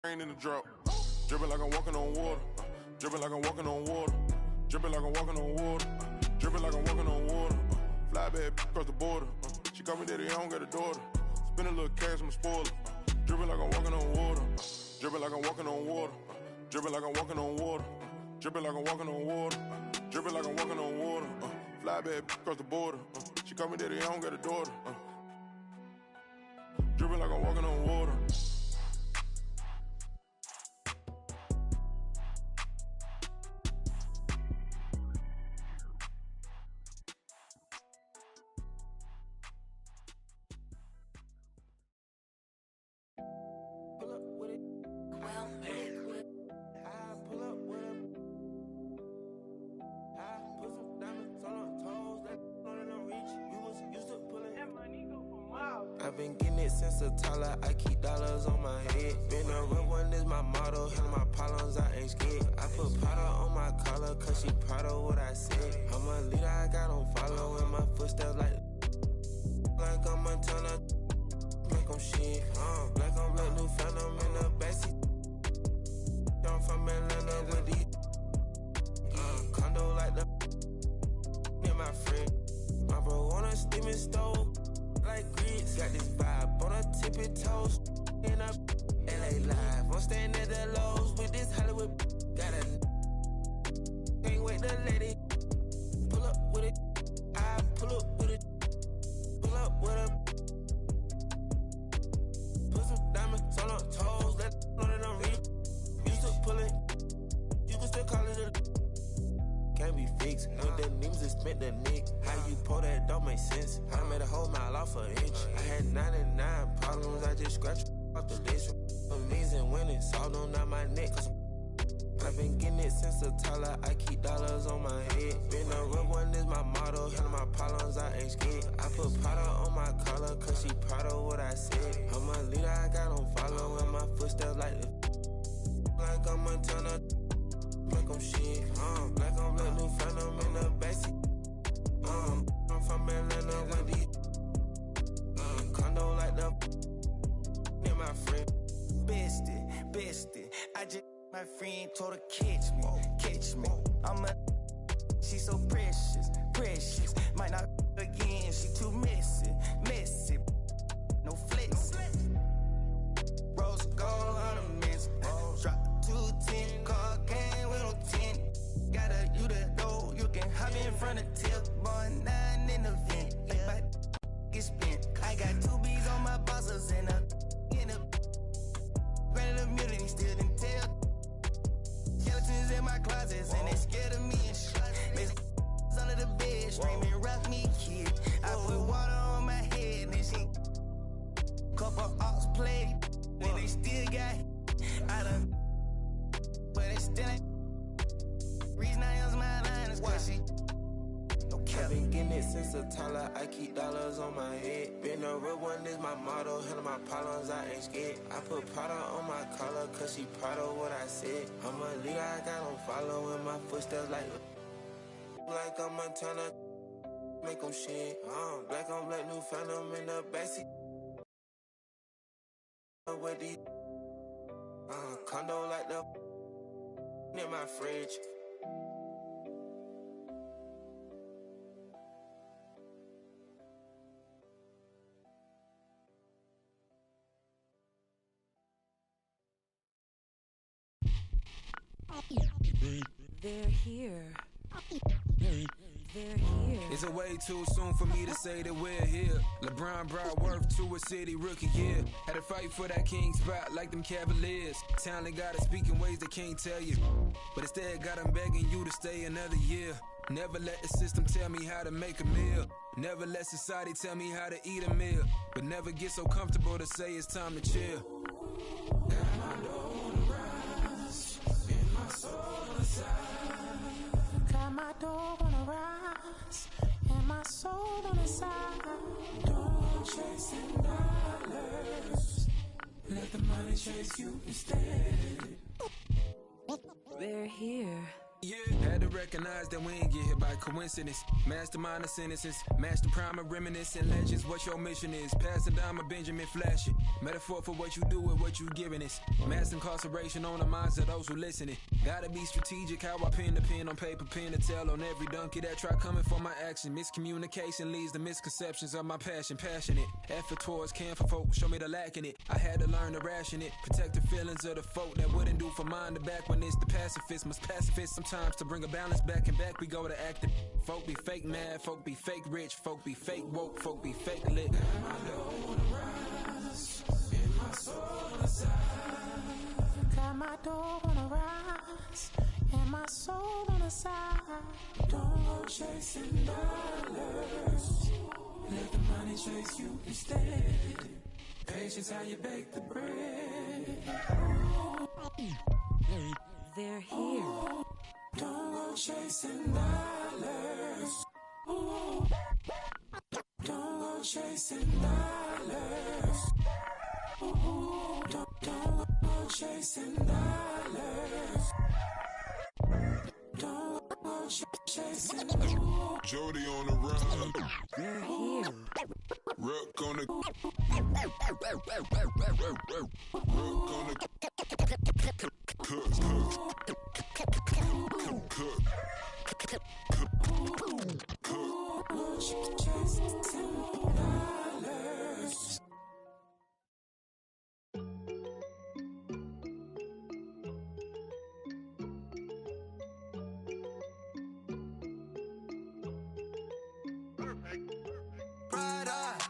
Rain in the drop, dripping like I'm walking on water, dripping like I'm walking on water, dripping like I'm walking on water, dripping like I'm walking on water. Fly bad across the border. She call me daddy, I don't got a daughter. Spend a little cash, I'm a spoiler. Dripping like I'm walking on water, dripping like I'm walking on water, dripping like I'm walking on water, dripping like I'm walking on water, dripping like I'm walking on water. Fly bad across the border. She call me daddy, I don't got a daughter. Dripping like I'm walking on water. I've been getting it since a toddler, I keep dollars on my head. Been a real one is my motto, handle my problems, I ain't scared. I put powder on my collar, cause she proud of what I said. I'm a leader, I got on following my footsteps like I'm Montana, make 'em shit. Black on black, new phantom in the backseat. I'm from Atlanta with these condo like the in my friend. My bro on a steaming stove. Like grits, got this vibe on her tippy toes. In a LA live, I'm staying at the Lowe's with this Hollywood. Got a can't wait to let it pull up with it. I pull up with it, pull up with it. Put some diamonds on her toes, let it know that I'm reach. Used to pull it, you can still call it a. Can't be fixed, with the names and spent the nick. How you pull that don't make sense. I made a whole mile off an inch. I had 99 problems, I just scratched off the list. Amazing winning, solved on out my neck. Cause I've been getting it since a toddler, I keep dollars on my head. Been a real one is my motto, handle my problems, I ain't scared. I put powder on my collar, cause she proud of what I said. I'm a leader, I got on following my footsteps like I'm Montana. Make 'em shit, black on black, new phantom in the backseat. I'm from Atlanta with these condo like the in my friend. Bestie, I just my friend told her catch me. I'm a, she so precious. Might not again, she too messy. No flexing. Rose gold ornaments, drop 210, car game with no 10. Got a you the door, you can hop in front of tip, boy 9 in the vent. Like my get spent. I got 2 B's on my bosses and a granted immunity, still didn't tell. Skeletons in my closets and they scared of me and shit. Under the bed, screaming rock me kid. I put water on my head and she couple ox played. Then they still got I done, but they still ain't. Reason I use my line is cause she I've been getting it since a toddler, I keep dollars on my head. Been a real one is my motto, handle my problems, I ain't scared. I put powder on my collar, cause she proud of what I said. I'm a leader, I got on following my footsteps like I'm Montana, make 'em shit. Black on black, new phantom in the backseat. With these condo like the in my fridge. They're here. They're here. It's a way too soon for me to say that we're here. LeBron brought worth to a city rookie year. Had to fight for that king spot like them Cavaliers. Talent gotta speak in ways they can't tell you, but instead got them begging you to stay another year. Never let the system tell me how to make a meal. Never let society tell me how to eat a meal. But never get so comfortable to say it's time to chill. Got my dough on the rise, and my soul on the side. Got my dough on the rise, and my soul on the side. Don't chase them dollars, let the money chase you instead. They're here. Yeah, had to recognize that we ain't get hit by coincidence. Mastermind of sentences, master prime of reminiscent legends. What your mission is? Pass it down, my Benjamin Flashy. Metaphor for what you do and what you giving is mass incarceration on the minds of those who listening. Gotta be strategic how I pen the pen on paper, pen to tell on every donkey that try coming for my action. Miscommunication leads to misconceptions of my passion. Passionate effort towards care for folk, show me the lack in it. I had to learn to ration it, protect the feelings of the folk that wouldn't do for mine to back when it's the pacifist. Must pacifist sometimes to bring a balance back and back we go to acting. Folk be fake mad, folk be fake rich, folk be fake woke, folk be fake lit. Got my dough on the rise and my soul on the side. Don't go chasing dollars. Let the money chase you instead. Patience how you bake the bread. They're here. Don't go chasing dollars. Don't go chasing dollars. Don't go chasing dollars. Don't go chasing dollars. Jody on the run. They're here. Rook on the. Rook on the.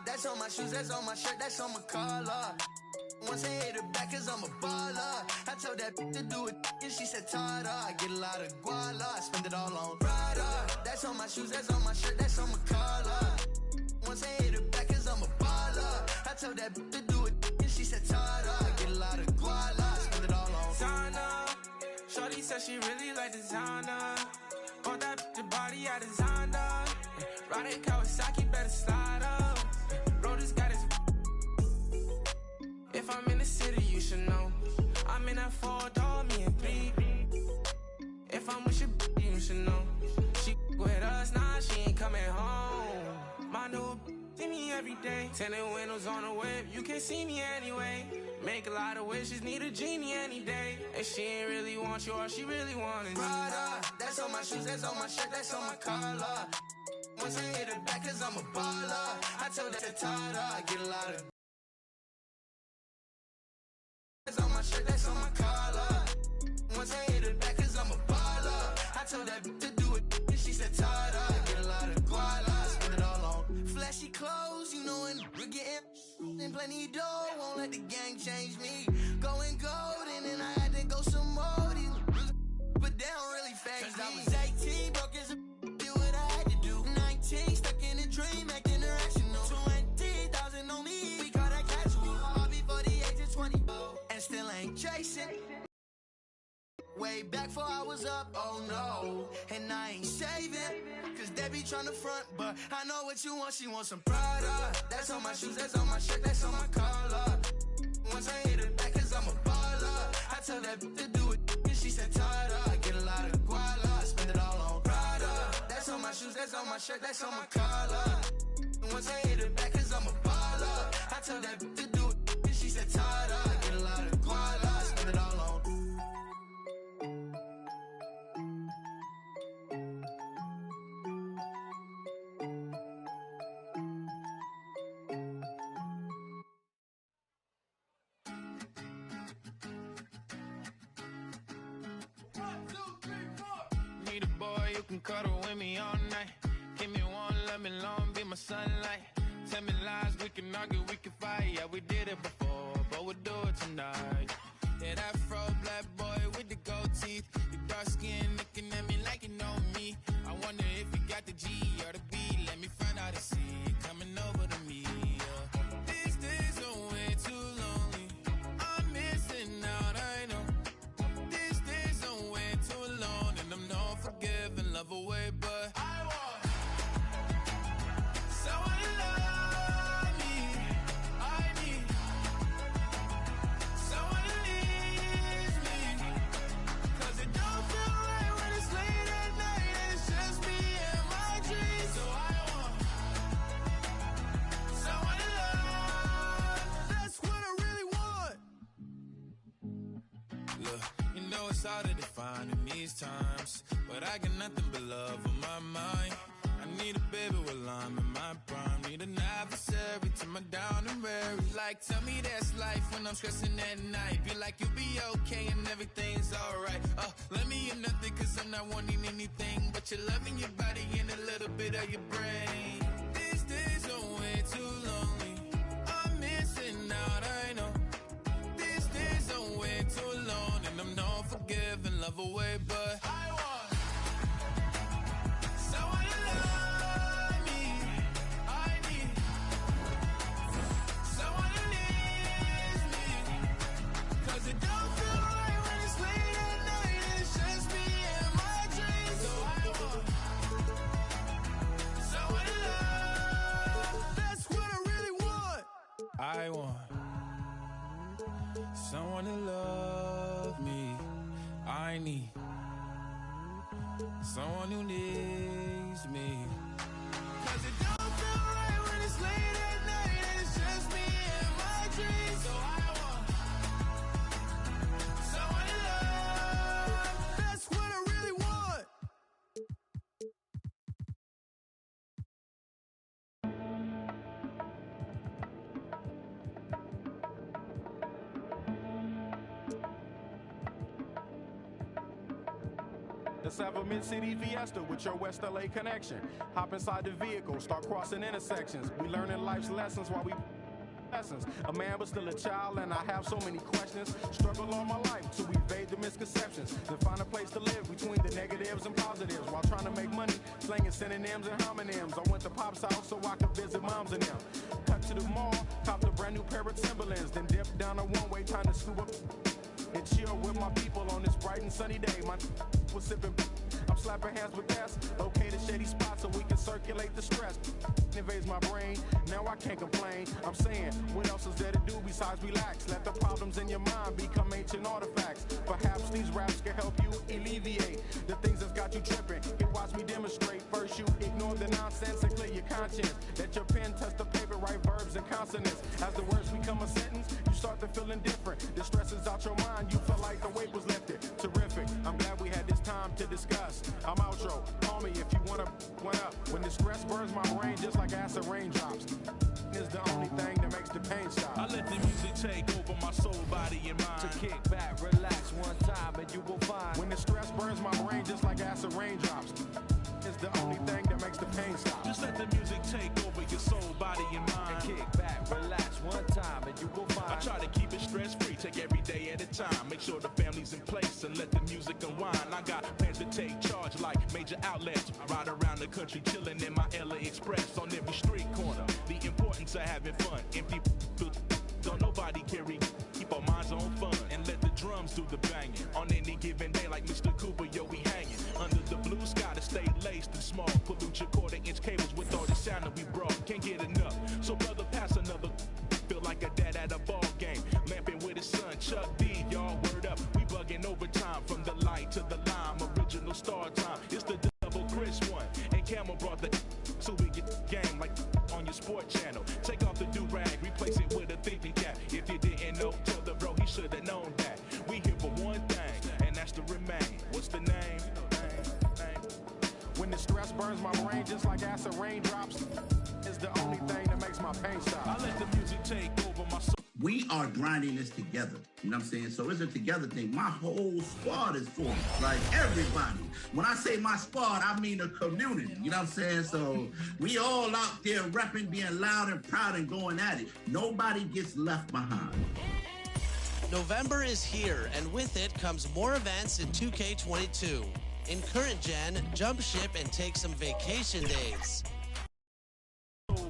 That's on my shoes, that's on my shirt, that's on my collar. Once I hit her back cause I'm a baller. I told that to do it and she said tada. I get a lot of guala, I spend it all on Prada. That's on my shoes, that's on my shirt, that's on my collar. Once I hit her back cause I'm a baller. I told that to do it and she said tada. I get a lot of guala, I spend it all on Zana. Shorty said she really like designer. Bought that the body I designed her. Riding Kawasaki, better slide up. Rollers got his. If I'm in the city, you should know. I'm in that 4-door, me and 3. If I'm with your you should know. She with us, nah, she ain't coming home. My new see me every day. Tinted windows on the whip, you can't see me anyway. Make a lot of wishes, need a genie any day. And she ain't really want you, all she really want is Prada. That's on my shoes, that's on my shirt, that's on my collar. Once I hit her back cause I'm a baller. I told her to tada. I get a lot of. That's on my shirt, that's on my collar. Once I hit her back cause I'm a baller. I told that to do it and she said tada. I get a lot of guala, I spend it all on flashy clothes, you know, and we're getting and plenty dough. Won't let the gang change me. Going gold and then I had to go some more. These but they don't really fake me. I was 18, broke as a do what I had to do. 19, stuck in a dream, acting irrational. 20,000 on me, we call that casual. All before the age of 20, and still ain't chasing. Way back before I was up, oh no. And I ain't saving, cause they be tryna front, but I know what you want, she wants some Prada. That's on my shoes, that's on my shirt, that's on my collar. Once I hit her back cause I'm a baller. I tell that to do it, and she said tada. I get a lot of guala, I spend it all on Prada. That's on my shoes, that's on my shirt, that's on my collar. Once I hit her back cause I'm a baller. I tell that to do it, and she said tada. I get a lot of guala, I spend it all on. Need a boy you can cuddle with me all night. Give me one, let me long, be my sunlight. Tell me lies, we can argue, we can fight. Yeah, we did it before, but we'll do it tonight. Yeah, that fro black boy with the gold teeth. Your dark skin looking at me like you know me. I wonder if you got the G or the B. Let me find out and see you coming over to me. Yeah. These days are way too lonely. I'm missing out, I know. These days are way too long, and I'm not forgiving, love away, but I want someone to love me. I need someone to leave me, cause it don't feel right when it's late at night and it's just me and my dreams. You know it's hard to define in these times, but I got nothing but love on my mind. I need a baby while I'm in my prime. Need an adversary to my down and weary. Like, tell me that's life when I'm stressing at night. Be like, you'll be okay and everything's alright. Let me in nothing cause I'm not wanting anything but your love and your body and a little bit of your brain. These days are way too lonely. I'm missing out, I know. These days are way too long, and I'm not forgiving love away, but I want someone to love me. I need someone who needs me, cause it don't feel right when it's late at night. It's just me and my dreams. So I want someone to love. That's what I really want. I want someone to love me. I need someone who needs me, cause it don't feel right when it's late at night. It's just me and my dreams. So I want someone to love. That's what I really want. Let's have a mid-city fiesta with your West LA connection. Hop inside the vehicle, start crossing intersections. We learning life's lessons while we lessons. A man but still a child, and I have so many questions. Struggle all my life to evade the misconceptions. Then find a place to live between the negatives and positives while trying to make money, slinging synonyms and homonyms. I went to Pop's house so I could visit moms and them. Cut to the mall, copped a brand new pair of Timberlands, then dipped down a one-way time to scoop up and chill with my people on this bright and sunny day. My was sipping, I'm slapping hands with gas. Locate a shady spot so we can circulate the stress. Invades my brain, now I can't complain. I'm saying, what else is there to do besides relax? Let the problems in your mind become ancient artifacts. Perhaps these raps can help you alleviate the things that's got you tripping. Here, watch me demonstrate. First you ignore the nonsense and clear your conscience. Let your pen touch the paper, write verbs and consonants. As the words become a sentence, you start to feel indifferent. The stress is out your mind, you feel like the weight was lifted. Terrific, I'm glad we had this time to discuss. I'm outro, call me if you wanna one up. When the stress burns my brain just like acid raindrops, is the only thing that makes the pain stop. I let the music take over my soul, body, and mind. To kick back, relax one time, and you will find. When the stress burns my brain just like acid raindrops, is the only thing that makes the pain stop. Just let the music take over your soul, body, and mind. And kick back, relax one time, and you will find. I try to keep it stress-free, take every day at a time. Make sure the family's in place and let the music unwind. I got plans to take charge like major outlets. I ride around the country chilling in my LA Express on every street corner. The importance of having fun. Empty don't nobody carry. Keep our minds on fun and let the drums do the banging. On any given day like Mr. Cooper, yo, we hanging. Under the blue sky to stay laced and small. Pollute your quarter-inch cables with all the sound that we brought. Can't get enough. So brother, pass another. Feel like a dad at a ball game. Lamping with his son, Chuck D, y'all word up. We bugging overtime from the light to the lime. Original star time. It's the double Chris one. And Camel brought the so we get the game like on your sport channel. Take off the do-rag, replace it with a thinking cap. If you didn't know, tell the bro he should have known that. We here for one thing, and that's to remain. What's the name? When the stress burns my brain just like acid raindrops, is the only thing that makes my pain stop. I let the music take over my soul. We are grinding this together. You know what I'm saying? So it's a together thing. My whole squad is for me. Like everybody. When I say my squad, I mean the community. You know what I'm saying? So we all out there repping, being loud and proud and going at it. Nobody gets left behind. November is here, and with it comes more events in 2K22. In current gen, jump ship and take some vacation days.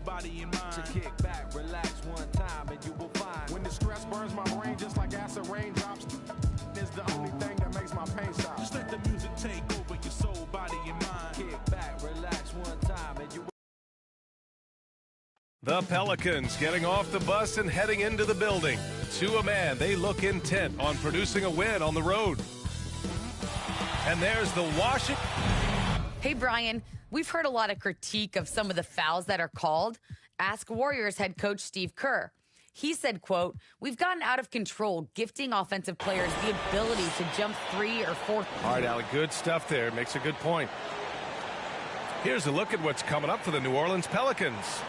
Body and mind. To kick back, relax one time, and you will find. When the stress burns my brain just like acid raindrops, is the only thing that makes my pain stop. Just let the music take over your soul, body, and mind. Kick back, relax one time, and you will. The Pelicans getting off the bus and heading into the building. To a man, they look intent on producing a win on the road. And there's the Washington. Hey, Brian, we've heard a lot of critique of some of the fouls that are called. Ask Warriors head coach Steve Kerr. He said, quote, "We've gotten out of control, gifting offensive players the ability to jump 3 or 4. All right, Alec, good stuff there. Makes a good point. Here's a look at what's coming up for the New Orleans Pelicans.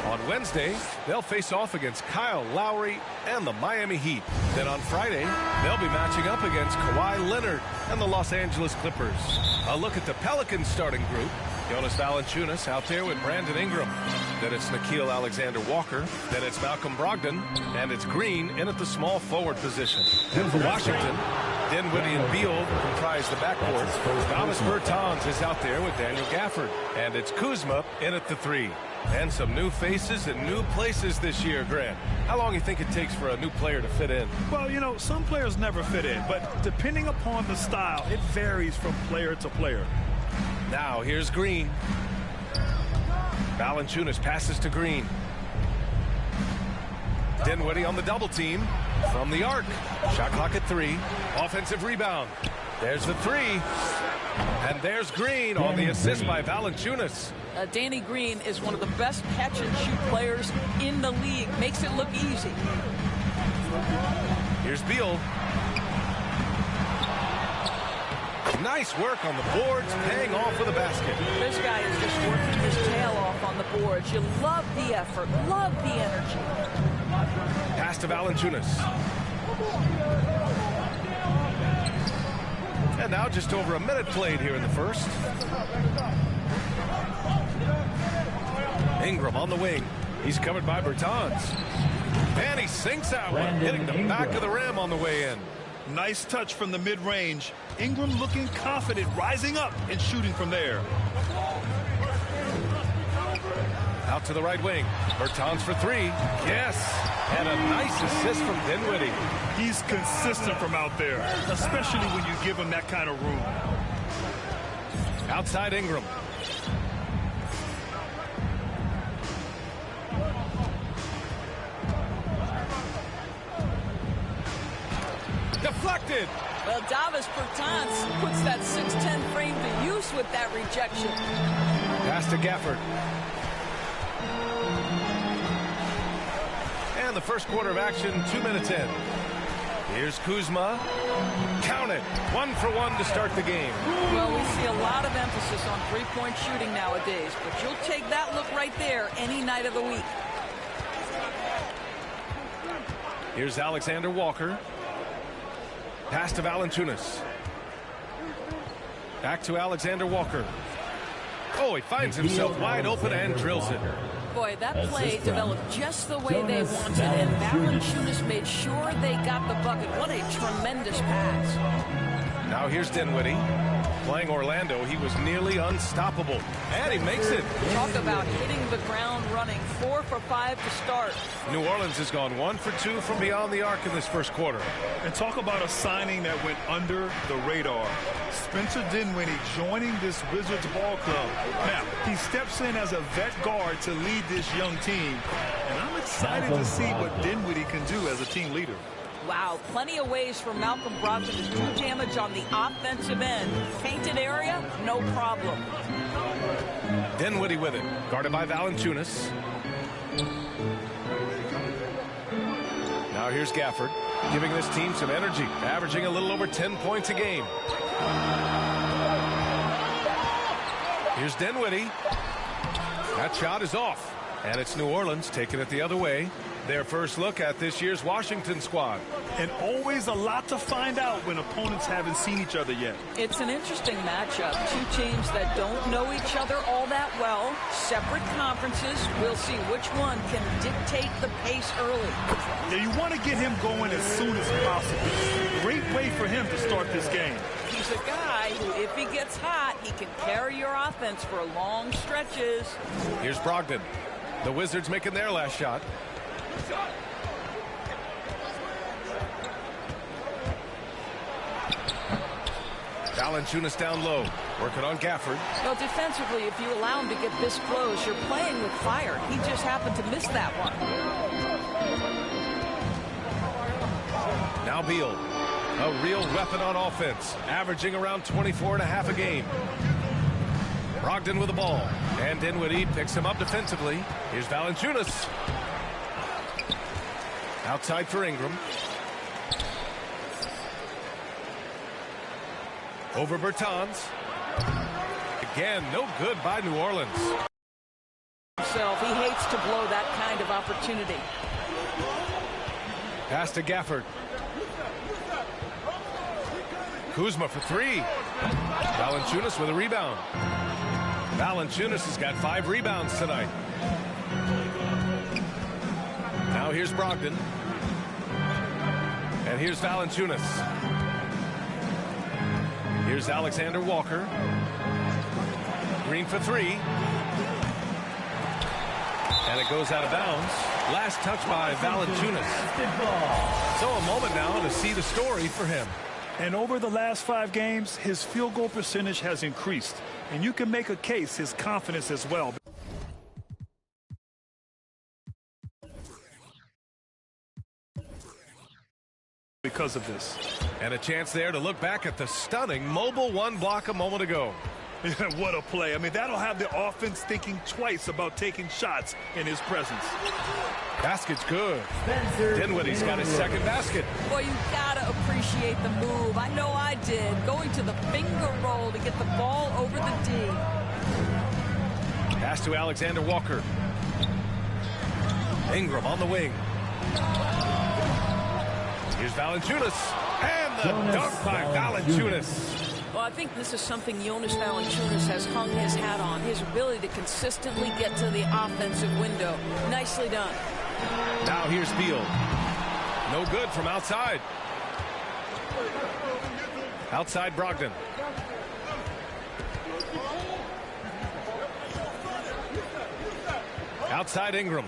On Wednesday, they'll face off against Kyle Lowry and the Miami Heat. Then on Friday, they'll be matching up against Kawhi Leonard and the Los Angeles Clippers. A look at the Pelicans starting group. Jonas Valanciunas out there with Brandon Ingram. Then it's Nickeil Alexander-Walker. Then it's Malcolm Brogdon. And it's Green in at the small forward position. And for Washington, Dinwiddie and Beal comprise the backcourt. Davis Bertans is out there with Daniel Gafford. And it's Kuzma in at the 3. And some new faces and new places this year, Grant. How long do you think it takes for a new player to fit in? Well, you know, some players never fit in, but depending upon the style, it varies from player to player. Now, here's Green. Valanciunas passes to Green. Dinwiddie on the double team from the arc. Shot clock at 3. Offensive rebound. There's the 3. And there's Green on the assist by Valanciunas. Danny Green is one of the best catch-and-shoot players in the league. Makes it look easy. Here's Beal. Nice work on the boards, paying off with a basket. This guy is just working his tail off on the boards. You love the effort, love the energy. Pass to Valanciunas. And now just over a minute played here in the first. Ingram on the wing. He's covered by Bertans. And he sinks that one, hitting the back of the rim on the way in. Nice touch from the mid-range. Ingram looking confident, rising up and shooting from there. Out to the right wing. Bertans for 3. Yes. And a nice assist from Dinwiddie. He's consistent from out there, especially when you give him that kind of room. Outside Ingram. Deflected. Well, Davis Bertans puts that 6'10" frame to use with that rejection. Pass to Gafford. And the first quarter of action, 2 minutes in. Here's Kuzma. Count it. 1 for 1 to start the game. Well, we see a lot of emphasis on three-point shooting nowadays, but you'll take that look right there any night of the week. Here's Alexander Walker. Pass to Valanciunas. Back to Alexander Walker. Oh, he finds himself wide open and drills it. Boy, that play developed just the way they wanted, and Valanciunas made sure they got the bucket. What a tremendous pass. Now here's Dinwiddie. Playing Orlando, he was nearly unstoppable. And he makes it. Talk about hitting the ground running. 4 for 5 to start. New Orleans has gone 1 for 2 from beyond the arc in this first quarter. And talk about a signing that went under the radar. Spencer Dinwiddie joining this Wizards ball club. Now, he steps in as a vet guard to lead this young team. And I'm excited to see what Dinwiddie can do as a team leader. Wow, plenty of ways for Malcolm Brogdon to do damage on the offensive end. Painted area, no problem. Dinwiddie with it, guarded by Valanciunas. Now here's Gafford, giving this team some energy, averaging a little over 10 points a game. Here's Dinwiddie. That shot is off, and it's New Orleans taking it the other way. Their first look at this year's Washington squad. And always a lot to find out when opponents haven't seen each other yet. It's an interesting matchup. Two teams that don't know each other all that well. Separate conferences. We'll see which one can dictate the pace early. Yeah, you want to get him going as soon as possible. Great way for him to start this game. He's a guy who, if he gets hot, he can carry your offense for long stretches. Here's Brogdon. The Wizards making their last shot. Valanciunas down low, working on Gafford. Well, defensively, if you allow him to get this close, you're playing with fire. He just happened to miss that one. Now Beal, a real weapon on offense, averaging around 24.5 a game. Brogdon with the ball, and Dinwiddie picks him up defensively. Here's Valanciunas. Outside for Ingram. Over Bertans. Again, no good by New Orleans. Himself, he hates to blow that kind of opportunity. Pass to Gafford. Kuzma for three. Valanciunas with a rebound. Valanciunas has got 5 rebounds tonight. Now here's Brogdon. And here's Valanciunas. Here's Alexander Walker. Green for 3. And it goes out of bounds. Last touch by Valanciunas. So a moment now to see the story for him. And over the last 5 games, his field goal percentage has increased. And you can make a case his confidence as well. Because of this. And a chance there to look back at the stunning mobile 1 block a moment ago. What a play. I mean, that'll have the offense thinking twice about taking shots in his presence. Basket's good. Dinwiddie's got his second basket. Boy, you gotta appreciate the move. I know I did. Going to the finger roll to get the ball over the D. Pass to Alexander Walker. Ingram on the wing. Here's Valanciunas. And the dunk by Valanciunas. Well, I think this is something Jonas Valanciunas has hung his hat on, his ability to consistently get to the offensive window. Nicely done. Now here's Beal. No good from outside. Outside Brogdon. Outside Ingram.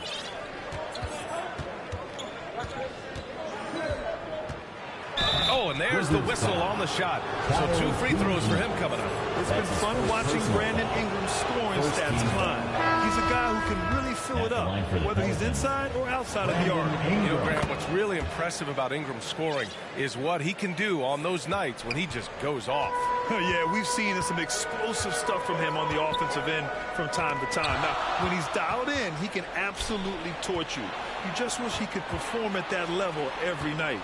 Oh, and there's the whistle on the shot. So 2 free throws for him coming up. It's been fun watching Brandon Ingram's scoring stats climb. He's a guy who can really fill it up, whether he's inside or outside of the arc. You know, Graham, what's really impressive about Ingram's scoring is what he can do on those nights when he just goes off. Yeah, we've seen some explosive stuff from him on the offensive end from time to time. Now, when he's dialed in, he can absolutely torch you. You just wish he could perform at that level every night.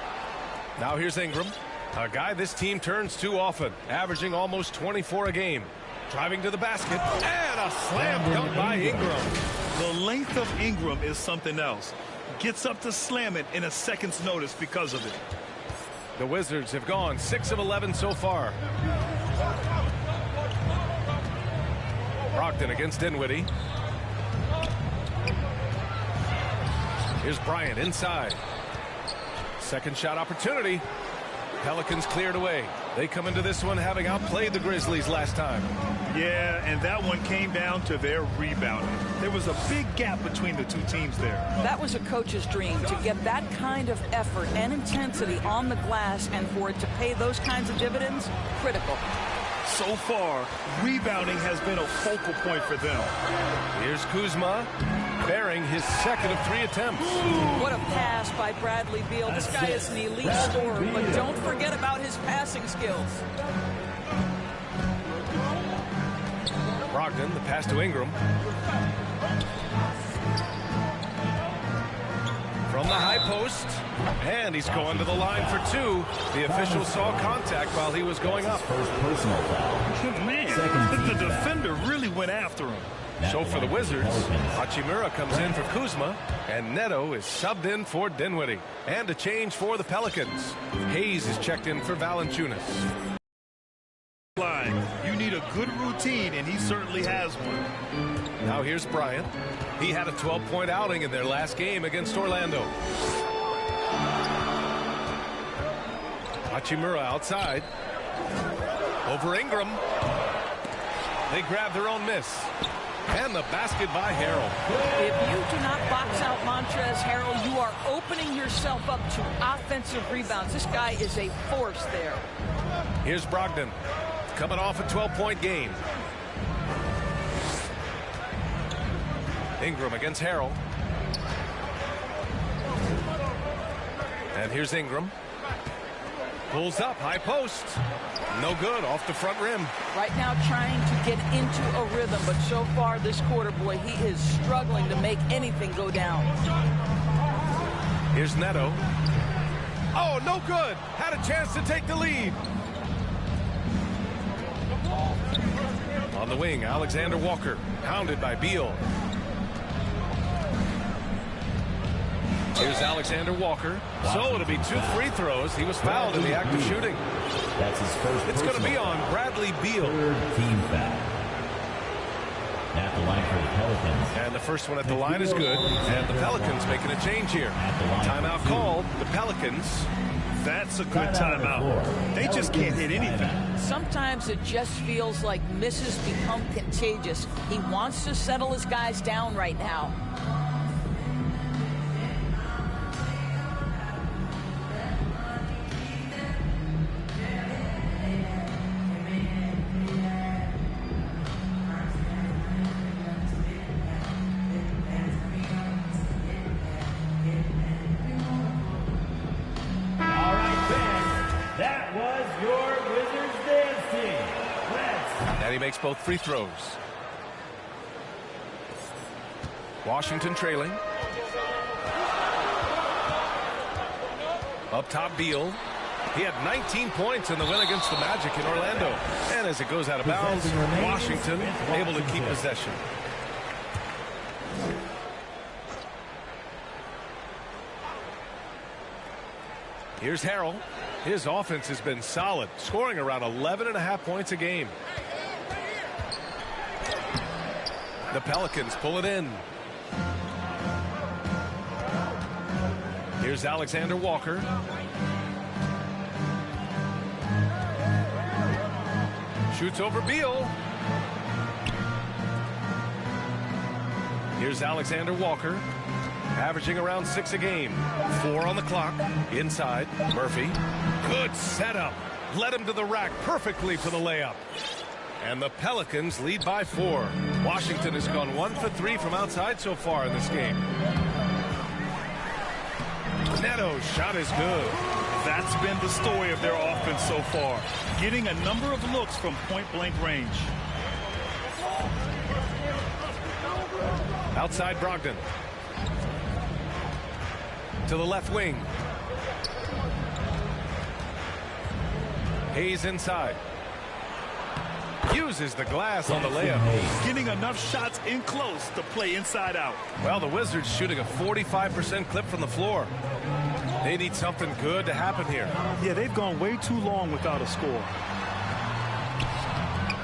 Now here's Ingram, a guy this team turns to often, averaging almost 24 a game. Driving to the basket, and a slam dunk by Ingram. The length of Ingram is something else. Gets up to slam it in a second's notice because of it. The Wizards have gone 6 of 11 so far. Brogdon against Dinwiddie. Here's Bryant inside. Second shot opportunity. Pelicans cleared away. They come into this one having outplayed the Grizzlies last time. Yeah, and that one came down to their rebounding. There was a big gap between the two teams there. That was a coach's dream, to get that kind of effort and intensity on the glass, and for it to pay those kinds of dividends, critical. So far, rebounding has been a focal point for them. Here's Kuzma, bearing his second of 3 attempts. What a pass by Bradley Beal. This guy is an elite scorer, but don't forget about his passing skills. Brogdon, the pass to Ingram. From the high post, and he's going to the line for 2. The official saw contact while he was going up. Personal foul. Man, the defender really went after him. So for the Wizards, Hachimura comes in for Kuzma, and Neto is subbed in for Dinwiddie. And a change for the Pelicans. Hayes is checked in for Valanciunas. You need a good routine, and he certainly has one. Now here's Bryant. He had a 12-point outing in their last game against Orlando. Hachimura outside. Over Ingram. They grab their own miss. And the basket by Harrell. If you do not box out Montrezl Harrell, you are opening yourself up to offensive rebounds. This guy is a force there. Here's Brogdon, coming off a 12-point game. Ingram against Harrell. And here's Ingram. Pulls up, high post. No good, off the front rim. Right now trying to get into a rhythm, but so far this quarter, boy, he is struggling to make anything go down. Here's Neto. Oh, no good. Had a chance to take the lead. On the wing, Alexander Walker, hounded by Beal. Here's Alexander Walker. So it'll be 2 free throws. He was fouled in the act of shooting. That's his first. It's going to be on Bradley Beal. Third team foul. At the line for the Pelicans. And the first one at the line is good. And the Pelicans making a change here. Timeout called. The Pelicans. That's a good timeout. They just can't hit anything. Sometimes it just feels like misses become contagious. He wants to settle his guys down right now. Makes both free throws. Washington trailing. Up top, Beal. He had 19 points in the win against the Magic in Orlando. And as it goes out of bounds, Washington able to keep possession. Here's Harrell. His offense has been solid, scoring around 11.5 points a game. The Pelicans pull it in. Here's Alexander Walker. Shoots over Beal. Here's Alexander Walker, averaging around 6 a game. 4 on the clock. Inside, Murphy. Good setup. Led him to the rack perfectly for the layup. And the Pelicans lead by 4. Washington has gone 1 for 3 from outside so far in this game. Neto's shot is good. That's been the story of their offense so far. Getting a number of looks from point-blank range. Outside Brogdon. To the left wing. Hayes inside. Uses the glass on the layup. Getting enough shots in close to play inside out. Well, the Wizards shooting a 45% clip from the floor. They need something good to happen here. Yeah, they've gone way too long without a score.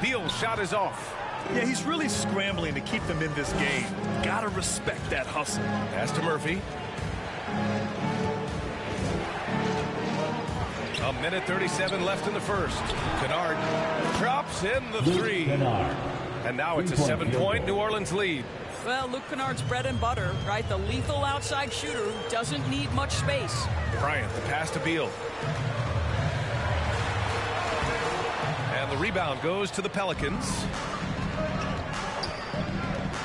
Beal's shot is off. Yeah, he's really scrambling to keep them in this game. Gotta respect that hustle. Pass to Murphy. A minute 37 left in the first. Kennard drops in the 3. And now it's a 7-point New Orleans lead. Well, Luke Kennard's bread and butter, right? The lethal outside shooter who doesn't need much space. Bryant, the pass to Beal. And the rebound goes to the Pelicans.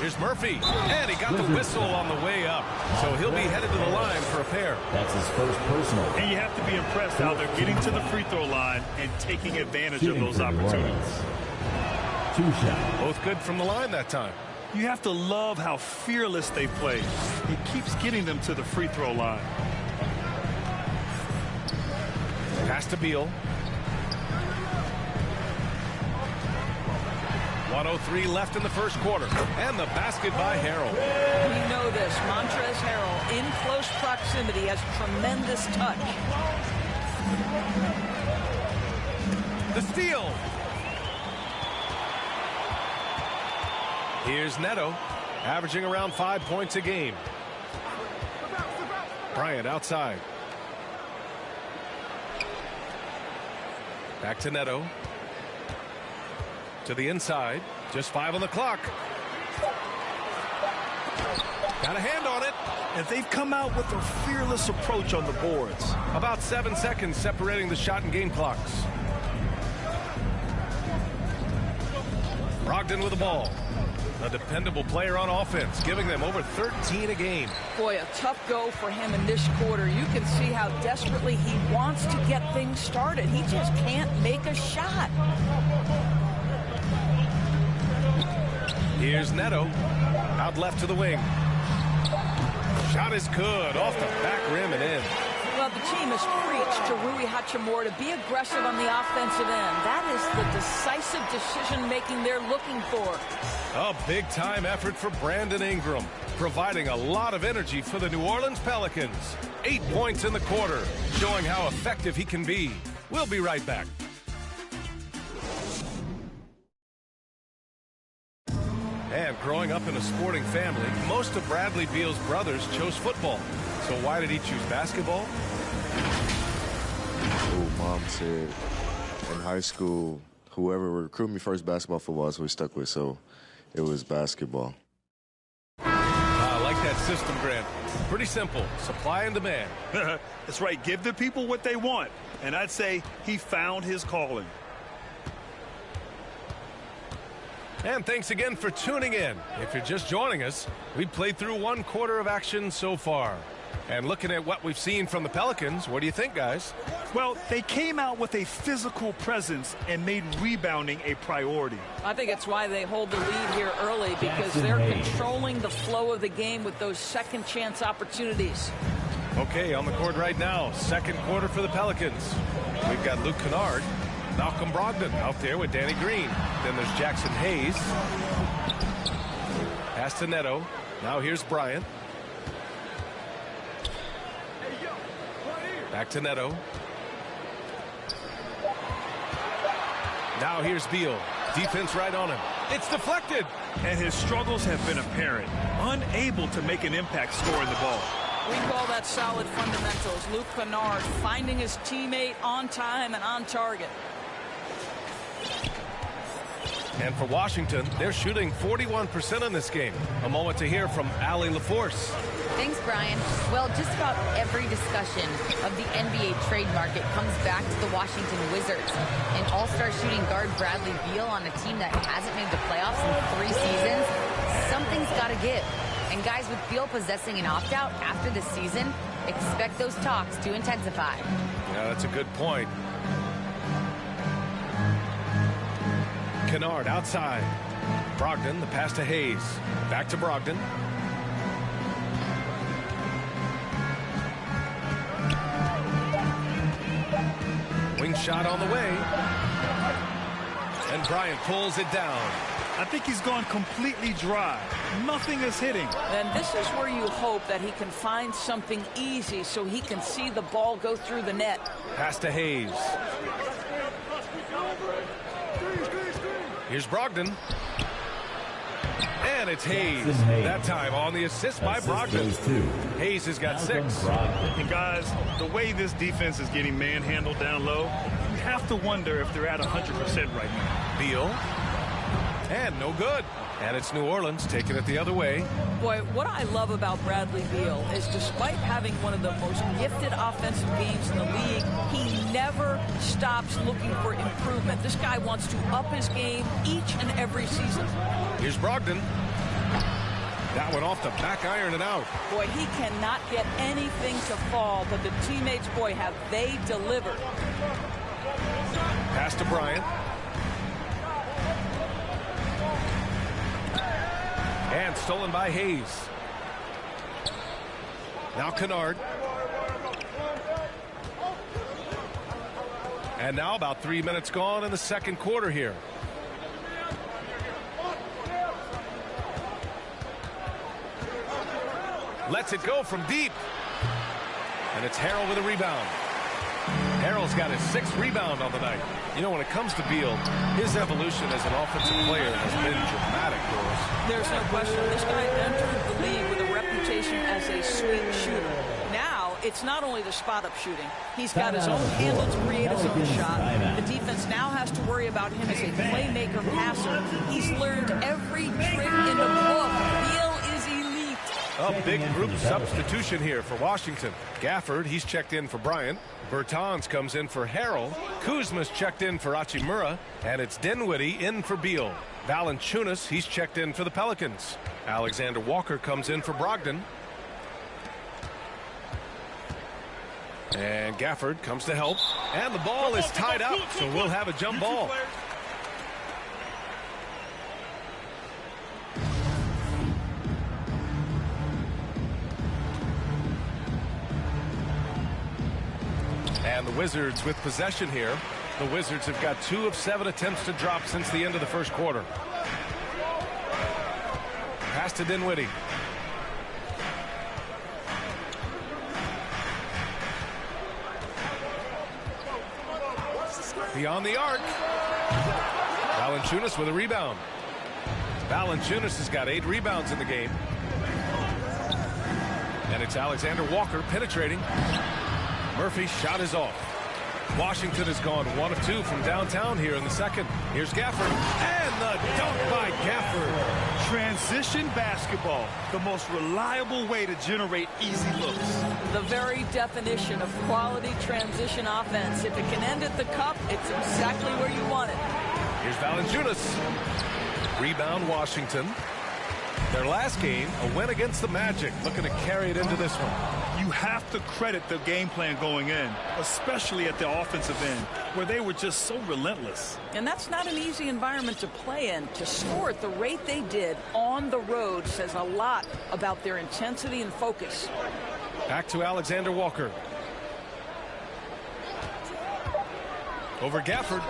Here's Murphy, and he got the whistle on the way up. So he'll be headed to the line for a pair. That's his first personal. And you have to be impressed how they're getting to the free throw line and taking advantage of those opportunities. 2 shots. Both good from the line that time. You have to love how fearless they play. It keeps getting them to the free throw line. Pass to Beal. 1:03 left in the first quarter. And the basket by Harrell. We know this. Montrezl Harrell, in close proximity, has tremendous touch. The steal. Here's Neto, averaging around 5 points a game. Bryant outside. Back to Neto. To the inside. Just 5 on the clock. Got a hand on it. And they've come out with a fearless approach on the boards. About 7 seconds separating the shot and game clocks. Brogdon with the ball. A dependable player on offense, giving them over 13 a game. Boy, a tough go for him in this quarter. You can see how desperately he wants to get things started. He just can't make a shot. Here's Neto, out left to the wing. Shot is good. Off the back rim and in. Well, the team has preached to Rui Hachimura to be aggressive on the offensive end. That is the decisive decision-making they're looking for. A big-time effort for Brandon Ingram, providing a lot of energy for the New Orleans Pelicans. 8 points in the quarter, showing how effective he can be. We'll be right back. And growing up in a sporting family, most of Bradley Beal's brothers chose football. So why did he choose basketball? Oh, Mom said in high school, whoever recruited me first, basketball, football, that's what we stuck with. So it was basketball. I like that system, Grant. Pretty simple. Supply and demand. That's right. Give the people what they want. And I'd say he found his calling. And thanks again for tuning in. If you're just joining us, we've played through 1 quarter of action so far. And looking at what we've seen from the Pelicans, what do you think, guys? Well, they came out with a physical presence and made rebounding a priority. I think it's why they hold the lead here early, because they're controlling the flow of the game with those second chance opportunities. Okay, on the court right now, second quarter for the Pelicans. We've got Luke Kennard, Malcolm Brogdon out there with Danny Green. Then there's Jackson Hayes. Pass to Neto. Now here's Bryant. Back to Neto. Now here's Beal. Defense right on him. It's deflected. And his struggles have been apparent. Unable to make an impact scoring the ball. We call that solid fundamentals. Luke Kennard finding his teammate on time and on target. And for Washington, they're shooting 41% in this game. A moment to hear from Allie LaForce. Thanks, Brian. Well, just about every discussion of the NBA trade market comes back to the Washington Wizards. And all-star shooting guard Bradley Beal on a team that hasn't made the playoffs in 3 seasons, something's got to give. And guys, with Beal possessing an opt-out after the season, expect those talks to intensify. Yeah, that's a good point. Kennard outside. Brogdon, the pass to Hayes. Back to Brogdon. Wing shot on the way. And Bryant pulls it down. I think he's gone completely dry. Nothing is hitting. And this is where you hope that he can find something easy so he can see the ball go through the net. Pass to Hayes. Here's Brogdon. And it's Hayes. That time on the assist by Brogdon. Hayes has got 6. And guys, the way this defense is getting manhandled down low, you have to wonder if they're at 100% right now. Beal. And no good. And it's New Orleans taking it the other way. Boy, what I love about Bradley Beal is despite having one of the most gifted offensive games in the league, he never stops looking for improvement. This guy wants to up his game each and every season. Here's Brogdon. That one off the back iron and out. Boy, he cannot get anything to fall, but the teammates, boy, have they delivered. Pass to Bryant. And stolen by Hayes. Now Kennard. And now about 3 minutes gone in the second quarter here. Lets it go from deep. And it's Harrell with a rebound. Harrell's got his 6th rebound on the night. You know, when it comes to Beal, his evolution as an offensive player has been dramatic, Doris. There's no question. This guy entered the league with a reputation as a swing shooter. Now, it's not only the spot-up shooting. He's got his own handle to create his own shot. The defense now has to worry about him as a playmaker passer. He's learned every trick in the book. Beal is elite. A big group substitution here for Washington. Gafford, he's checked in for Bryant. Bertans comes in for Harrell. Kuzma's checked in for Hachimura. And it's Dinwiddie in for Beal. Valanciunas, he's checked in for the Pelicans. Alexander Walker comes in for Brogdon. And Gafford comes to help. And the ball is tied up, so we'll have a jump ball. And the Wizards with possession here. The Wizards have got 2 of 7 attempts to drop since the end of the first quarter. Pass to Dinwiddie. Beyond the arc. Valanciunas with a rebound. Valanciunas has got 8 rebounds in the game. And it's Alexander Walker penetrating. Murphy's shot is off. Washington has gone 1 of 2 from downtown here in the second. Here's Gafford. And the dunk by Gafford. Transition basketball, the most reliable way to generate easy looks. The very definition of quality transition offense. If it can end at the cup, it's exactly where you want it. Here's Valanciunas. Rebound Washington. Their last game, a win against the Magic, looking to carry it into this one. You have to credit the game plan going in, especially at the offensive end, where they were just so relentless. And that's not an easy environment to play in. To score at the rate they did on the road says a lot about their intensity and focus. Back to Alexander Walker. Over Gafford.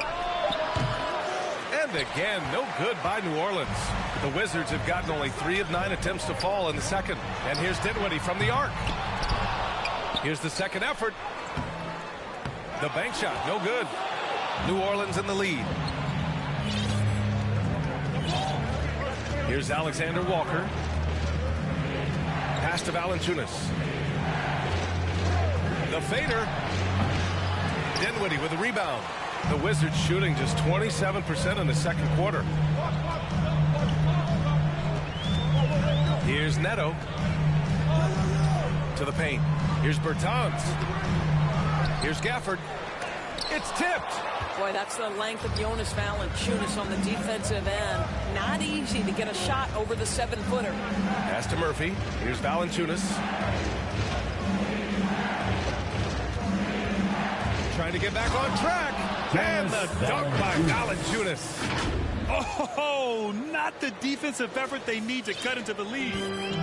And again, no good by New Orleans. The Wizards have gotten only 3 of 9 attempts to fall in the second. And here's Dinwiddie from the arc. Here's the second effort. The bank shot, no good. New Orleans in the lead. Here's Alexander Walker. Pass to Valanciunas. The fader. Dinwiddie with a rebound. The Wizards shooting just 27% in the second quarter. Here's Neto. To the paint. Here's Bertans. Here's Gafford. It's tipped. Boy, that's the length of Jonas Valanciunas on the defensive end. Not easy to get a shot over the 7-footer. Pass to Murphy. Here's Valanciunas. Trying to get back on track. And the dunk by Valanciunas. Oh, not the defensive effort they need to cut into the lead.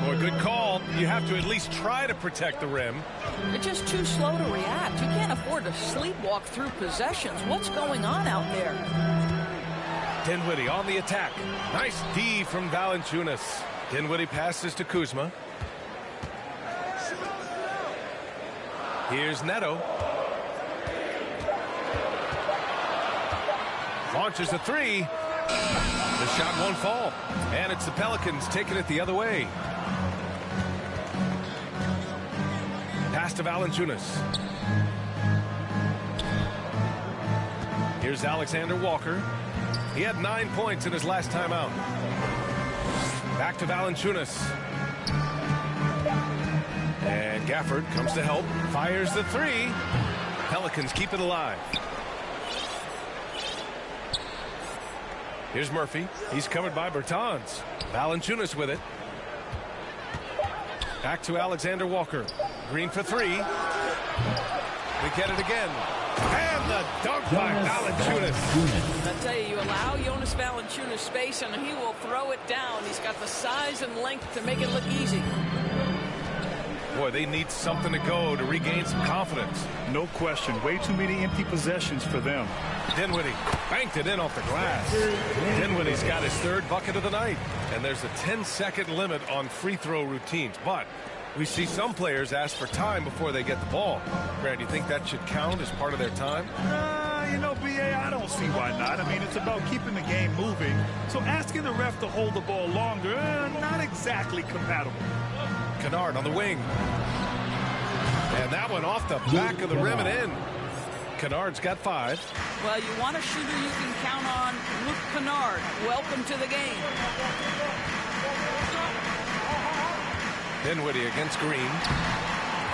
Boy, good call. You have to at least try to protect the rim. They're just too slow to react. You can't afford to sleepwalk through possessions. What's going on out there? Dinwiddie on the attack. Nice D from Valanciunas. Dinwiddie passes to Kuzma. Here's Neto. Launches a 3. The shot won't fall. And it's the Pelicans taking it the other way. Pass to Valanciunas. Here's Alexander Walker. He had 9 points in his last time out. Back to Valanciunas. And Gafford comes to help. Fires the 3. Pelicans keep it alive. Here's Murphy. He's covered by Bertans. Valanciunas with it. Back to Alexander Walker. Green for 3. We get it again. And the dunk by Valanciunas. I tell you, you allow Jonas Valanciunas space and he will throw it down. He's got the size and length to make it look easy. Boy, they need something to go to regain some confidence. No question. Way too many empty possessions for them. Dinwiddie banked it in off the glass. Dinwiddie's got his 3rd bucket of the night. And there's a 10-second limit on free throw routines. But we see some players ask for time before they get the ball. Grant, do you think that should count as part of their time? You know, B.A., I don't see why not. I mean, it's about keeping the game moving. So asking the ref to hold the ball longer, not exactly compatible. Kennard on the wing. And that one off the back of the rim and in. Kennard's got 5. Well, you want a shooter you can count on. Luke Kennard, welcome to the game. Dinwiddie against Green.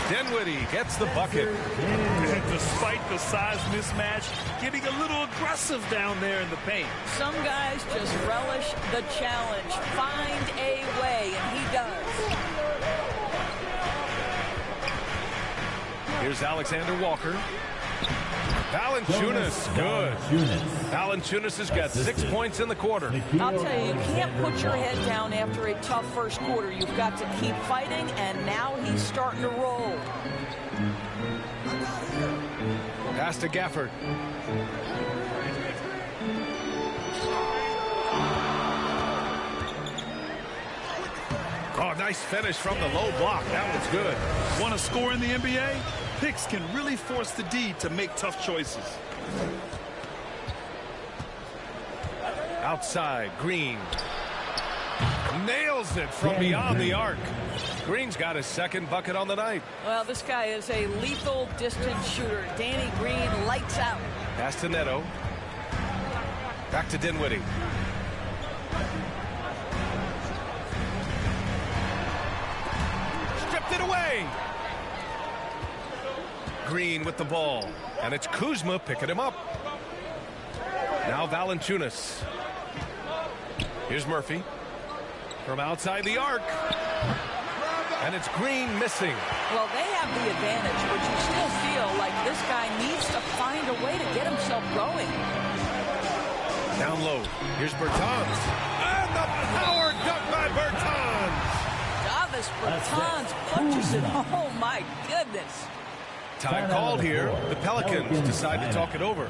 Dinwiddie gets the bucket. And despite the size mismatch, getting a little aggressive down there in the paint. Some guys just relish the challenge. Find a way, and he does. Here's Alexander Walker. Valanciunas, good. Valanciunas has got 6 points in the quarter. I'll tell you, you can't put your head down after a tough first quarter. You've got to keep fighting, and now he's starting to roll. Pass to Gafford. Oh, nice finish from the low block. That was good. Want to score in the NBA? Picks can really force the D to make tough choices. Outside, Green. Nails it from beyond the arc. Green's got his second bucket on the night. Well, this guy is a lethal distance shooter. Danny Green lights out. Pass to Neto. Back to Dinwiddie. Stripped it away. Green with the ball. And it's Kuzma picking him up. Now Valanciunas. Here's Murphy. From outside the arc. And it's Green missing. Well, they have the advantage, but you still feel like this guy needs to find a way to get himself going. Down low. Here's Bertans. And the power dunk by Bertans. Davis Bertans punches it. Oh, my goodness. Time called here. The Pelicans decide to talk it over.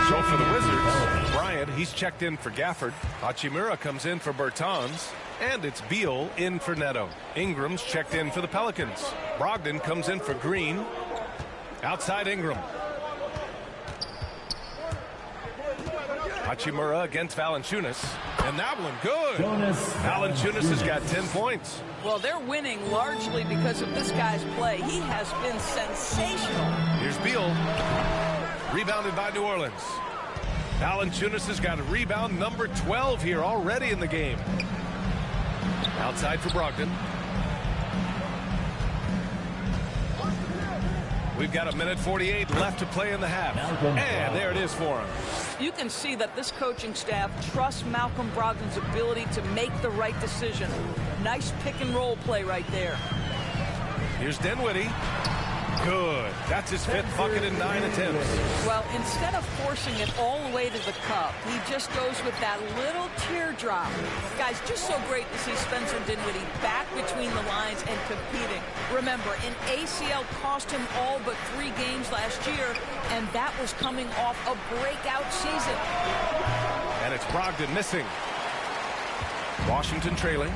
So for the Wizards, Bryant, he's checked in for Gafford. Hachimura comes in for Bertans. And it's Beal in for Neto. Ingram's checked in for the Pelicans. Brogdon comes in for Green. Outside Ingram. Hachimura against Valanciunas. And that one good. Valanciunas has got 10 points. Well, they're winning largely because of this guy's play. He has been sensational. Here's Beal. Rebounded by New Orleans. Valanciunas has got a rebound number 12 here already in the game. Outside for Brogdon. We've got 1:48 left to play in the half. And there it is for him. You can see that this coaching staff trusts Malcolm Brogdon's ability to make the right decision. Nice pick and roll play right there. Here's Dinwiddie. Good. That's his 5th bucket in 9 attempts. Well, instead of forcing it all the way to the cup, he just goes with that little teardrop. Guys, just so great to see Spencer Dinwiddie back between the lines and competing. Remember, an ACL cost him all but 3 games last year, and that was coming off a breakout season. And it's Brogdon missing. Washington trailing.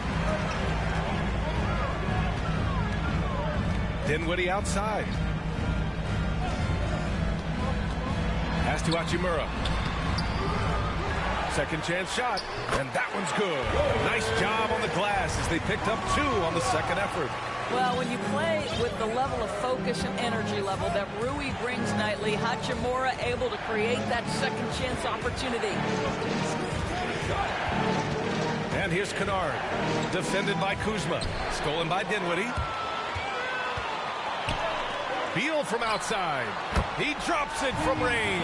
Dinwiddie outside. Pass to Hachimura. Second chance shot. And that one's good. Nice job on the glass as they picked up 2 on the second effort. Well, when you play with the level of focus and energy level that Rui brings nightly, Hachimura able to create that second chance opportunity. And here's Kennard. Defended by Kuzma. Stolen by Dinwiddie. Beal from outside. He drops it from range.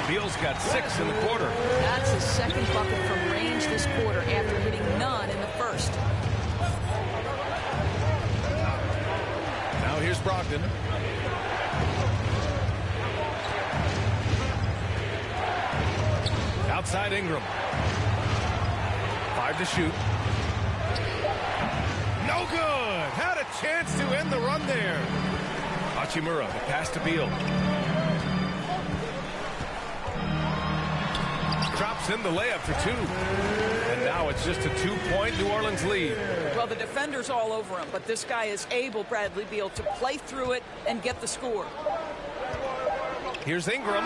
Beal's got 6 in the quarter. That's his second bucket from range this quarter after hitting none in the first. Now here's Brogdon. Outside Ingram. 5 to shoot. No good. Had a chance to end the run there. Hachimura, the pass to Beal. Drops in the layup for 2. And now it's just a 2-point New Orleans lead. Well, the defender's all over him, but this guy is able, Bradley Beal, to play through it and get the score. Here's Ingram.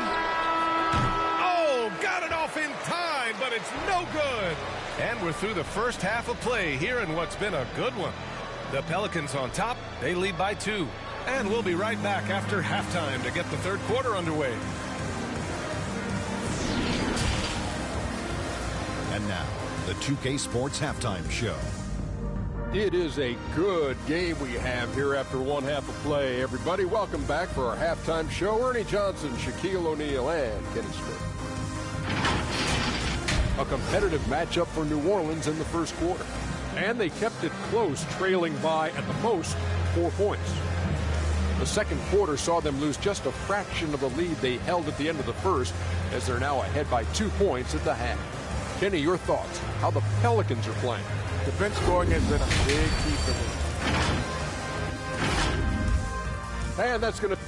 off in time, but it's no good. And we're through the first half of play here in what's been a good one. The Pelicans on top. They lead by 2. And we'll be right back after halftime to get the third quarter underway. And now, the 2K Sports Halftime Show. It is a good game we have here after one half of play. Everybody, welcome back for our halftime show. Ernie Johnson, Shaquille O'Neal, and Kenny Smith. A competitive matchup for New Orleans in the first quarter. And they kept it close, trailing by, at the most, 4 points. The second quarter saw them lose just a fraction of the lead they held at the end of the first, as they're now ahead by 2 points at the half. Kenny, your thoughts? How the Pelicans are playing? Defense scoring has been a big key for them. And that's going to...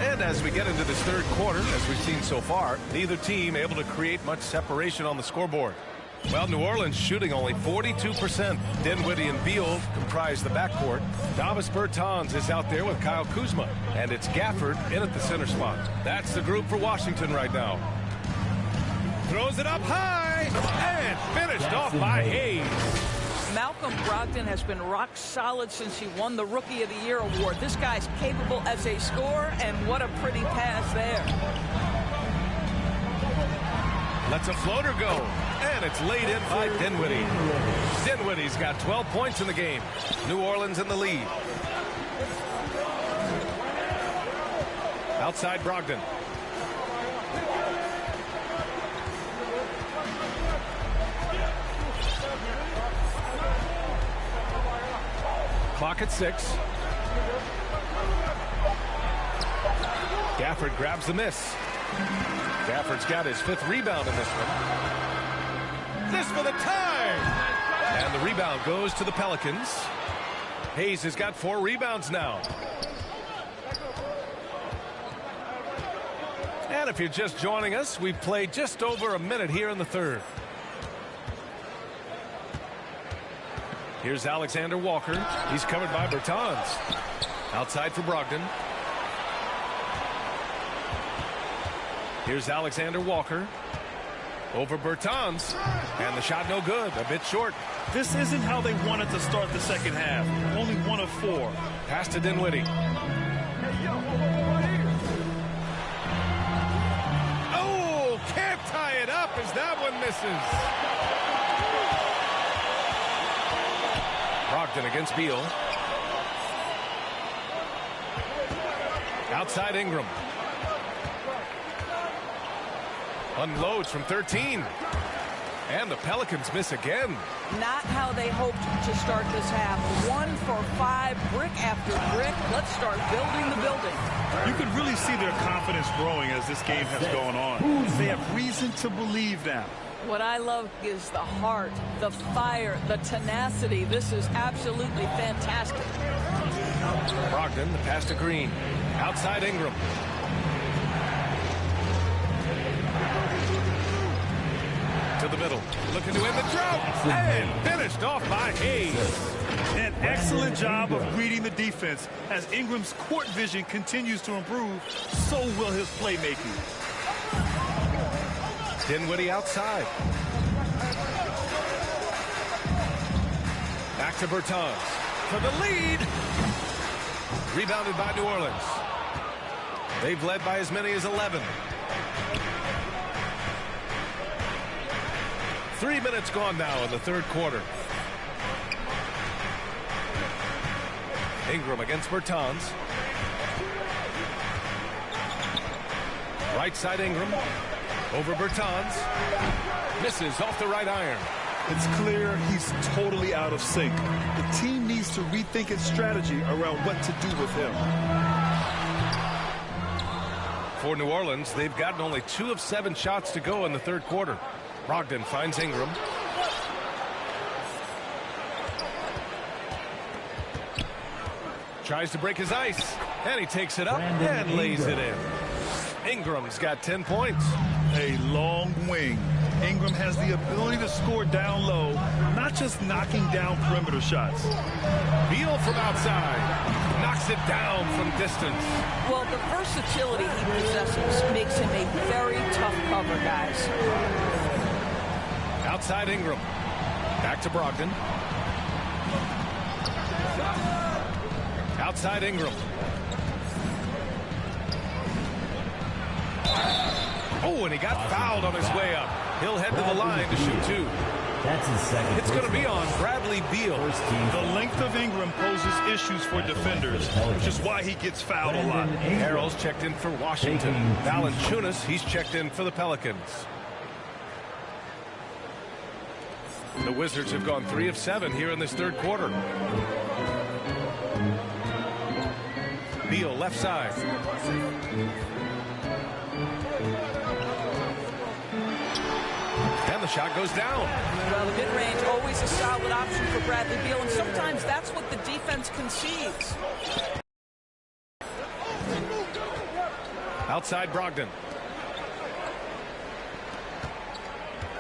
And as we get into this third quarter, as we've seen so far, neither team able to create much separation on the scoreboard. Well, New Orleans shooting only 42%. Dinwiddie and Beal comprise the backcourt. Davis Bertans is out there with Kyle Kuzma. And it's Gafford in at the center spot. That's the group for Washington right now. Throws it up high and finished off by Hayes. Malcolm Brogdon has been rock solid since he won the Rookie of the Year award. This guy's capable as a scorer, and what a pretty pass there. Lets a floater go, and it's laid in by Dinwiddie. Dinwiddie's got 12 points in the game. New Orleans in the lead. Outside Brogdon. Clock at 6. Gafford grabs the miss. Gafford's got his 5th rebound in this one. This for the tie! And the rebound goes to the Pelicans. Hayes has got 4 rebounds now. And if you're just joining us, we've played just over a minute here in the third. Here's Alexander Walker. He's covered by Bertans. Outside for Brogdon. Here's Alexander Walker. Over Bertans. And the shot no good. A bit short. This isn't how they wanted to start the second half. Only 1 of 4. Pass to Dinwiddie. Oh, can't tie it up as that one misses. Brogdon against Beal. Outside Ingram. Unloads from 13. And the Pelicans miss again. Not how they hoped to start this half. 1 for 5, brick after brick. Let's start building the building. You can really see their confidence growing as this game has gone on. They have reason to believe now. What I love is the heart, the fire, the tenacity. This is absolutely fantastic. Brogdon, the pass to Green. Outside Ingram. To the middle. Looking to end the drought. And finished off by Hayes. An excellent job of reading the defense. As Ingram's court vision continues to improve, so will his playmaking. Dinwiddie outside. Back to Bertans. For the lead. Rebounded by New Orleans. They've led by as many as 11. 3 minutes gone now in the third quarter. Ingram against Bertans. Right side Ingram. Over Bertans. Misses off the right iron. It's clear he's totally out of sync. The team needs to rethink its strategy around what to do with him. For New Orleans, they've gotten only 2 of 7 shots to go in the third quarter. Brogdon finds Ingram. Tries to break his ice, and he takes it up and lays it in. Ingram's got 10 points. A long wing. Ingram has the ability to score down low, not not just knocking down perimeter shots. Beal from outside knocks it down from distance. Well, the versatility he possesses makes him a very tough cover, guys. Outside Ingram. Back to Brogdon. Outside Ingram. Oh, and he got fouled on his way up. He'll head to the line to shoot two. That's his second. It's going to be on Bradley Beal. The length of Ingram poses issues for defenders, which is why he gets fouled a lot. Harrell's checked in for Washington. Valanciunas, he's checked in for the Pelicans. The Wizards have gone 3 of 7 here in this third quarter. Beal left side. And the shot goes down. Well, the mid-range always a solid option for Bradley Beal, and sometimes that's what the defense concedes. Outside Brogdon.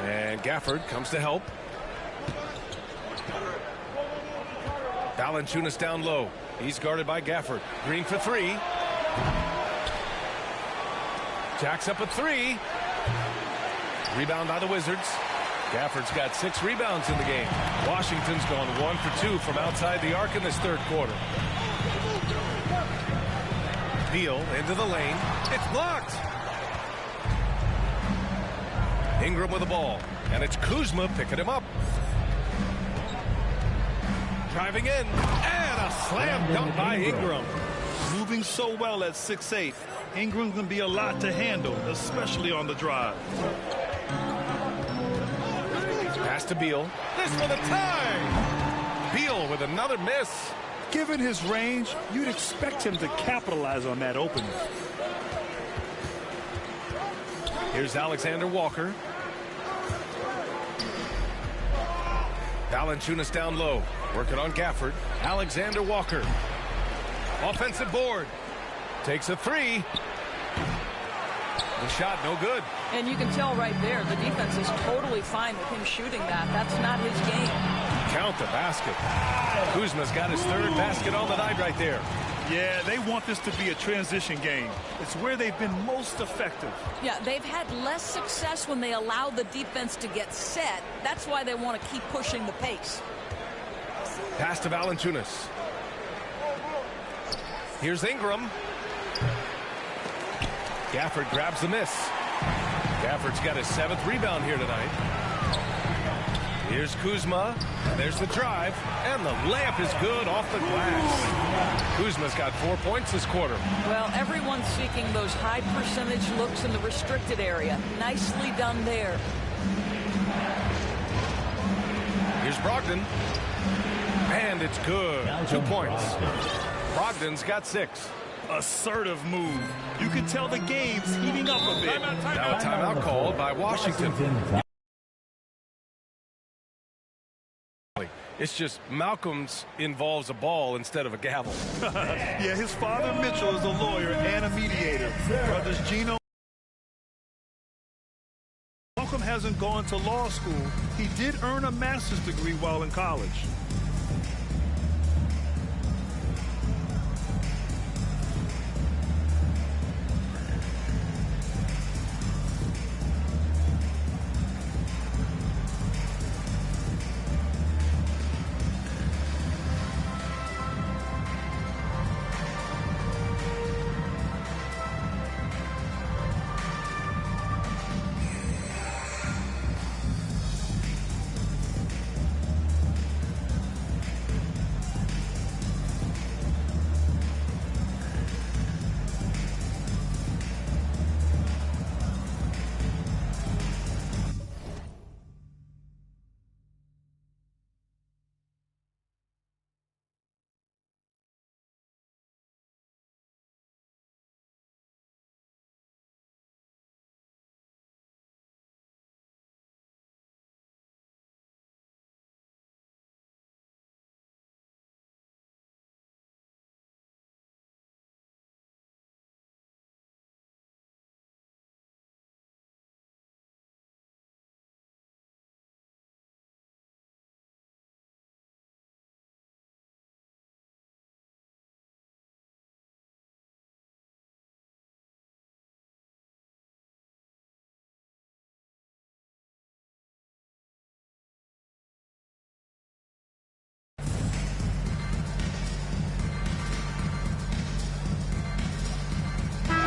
And Gafford comes to help. Valanciunas down low. He's guarded by Gafford. Green for three. Jacks up a three. Rebound by the Wizards. Gafford's got 6 rebounds in the game. Washington's gone 1 for 2 from outside the arc in this third quarter. Beal into the lane. It's blocked. Ingram with the ball. And it's Kuzma picking him up. Driving in. And a slam dunk by Ingram. Moving so well at 6'8", Ingram can be a lot to handle, especially on the drive. Pass to Beal. This for the tie. Beal with another miss. Given his range, you'd expect him to capitalize on that opening. Here's Alexander Walker. Valanciunas down low. Working on Gafford. Alexander Walker. Offensive board. Takes a three. The shot no good. And you can tell right there, the defense is totally fine with him shooting that. That's not his game. Count the basket. Kuzma's got his third basket on the night right there. Yeah, they want this to be a transition game. It's where they've been most effective. Yeah, they've had less success when they allow the defense to get set. That's why they want to keep pushing the pace. Pass to Valanciunas. Here's Ingram. Gafford grabs the miss. Gafford's got his 7th rebound here tonight. Here's Kuzma. There's the drive. And the layup is good off the glass. Kuzma's got 4 points this quarter. Well, everyone's seeking those high percentage looks in the restricted area. Nicely done there. Here's Brogdon. And it's good. 2 points. Brogdon's got 6. Assertive move. You can tell the game's heating up a bit. Now a timeout called by Washington. It's just Malcolm's involves a ball instead of a gavel. Yeah, his father Mitchell is a lawyer and a mediator. Brothers Gino. Malcolm hasn't gone to law school. He did earn a master's degree while in college.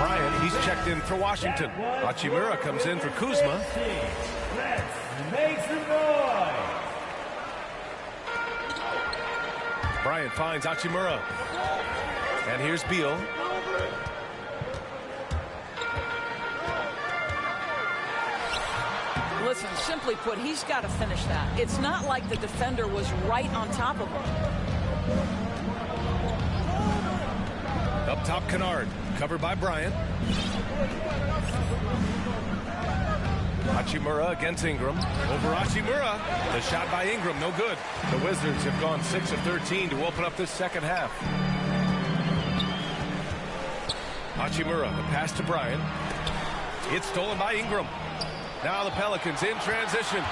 Bryant, he's checked in for Washington. Hachimura comes in for Kuzma. Make some noise. Bryant finds Hachimura. And here's Beal. Listen, simply put, he's got to finish that. It's not like the defender was right on top of him. Up top, Kennard. Covered by Bryant. Hachimura against Ingram. Over Hachimura. The shot by Ingram, no good. The Wizards have gone 6 of 13 to open up this second half. Hachimura, the pass to Bryant. It's stolen by Ingram. Now the Pelicans in transition.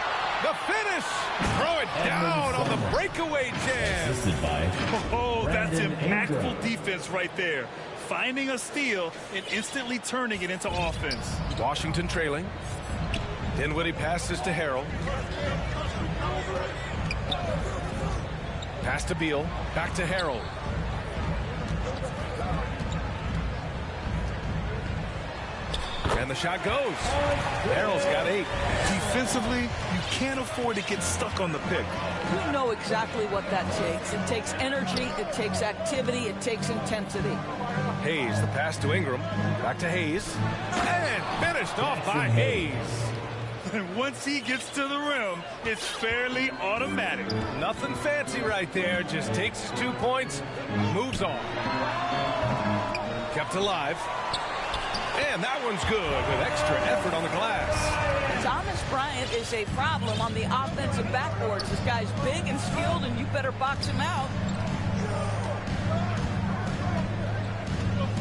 The finish! Throw it down on the breakaway jam. Oh, that's impactful defense right there. Finding a steal and instantly turning it into offense. Washington trailing. Dinwiddie passes to Harrell. Pass to Beal. Back to Harrell. And the shot goes. Harrell's got 8. Defensively, you can't afford to get stuck on the pick. You know exactly what that takes. It takes energy, it takes activity, it takes intensity. Hayes, the pass to Ingram. Back to Hayes. And finished off by Hayes. And once he gets to the rim, it's fairly automatic. Nothing fancy right there. Just takes his 2 points, moves on. Kept alive. And that one's good with extra effort on the glass. Thomas Bryant is a problem on the offensive backboards. This guy's big and skilled, and you better box him out.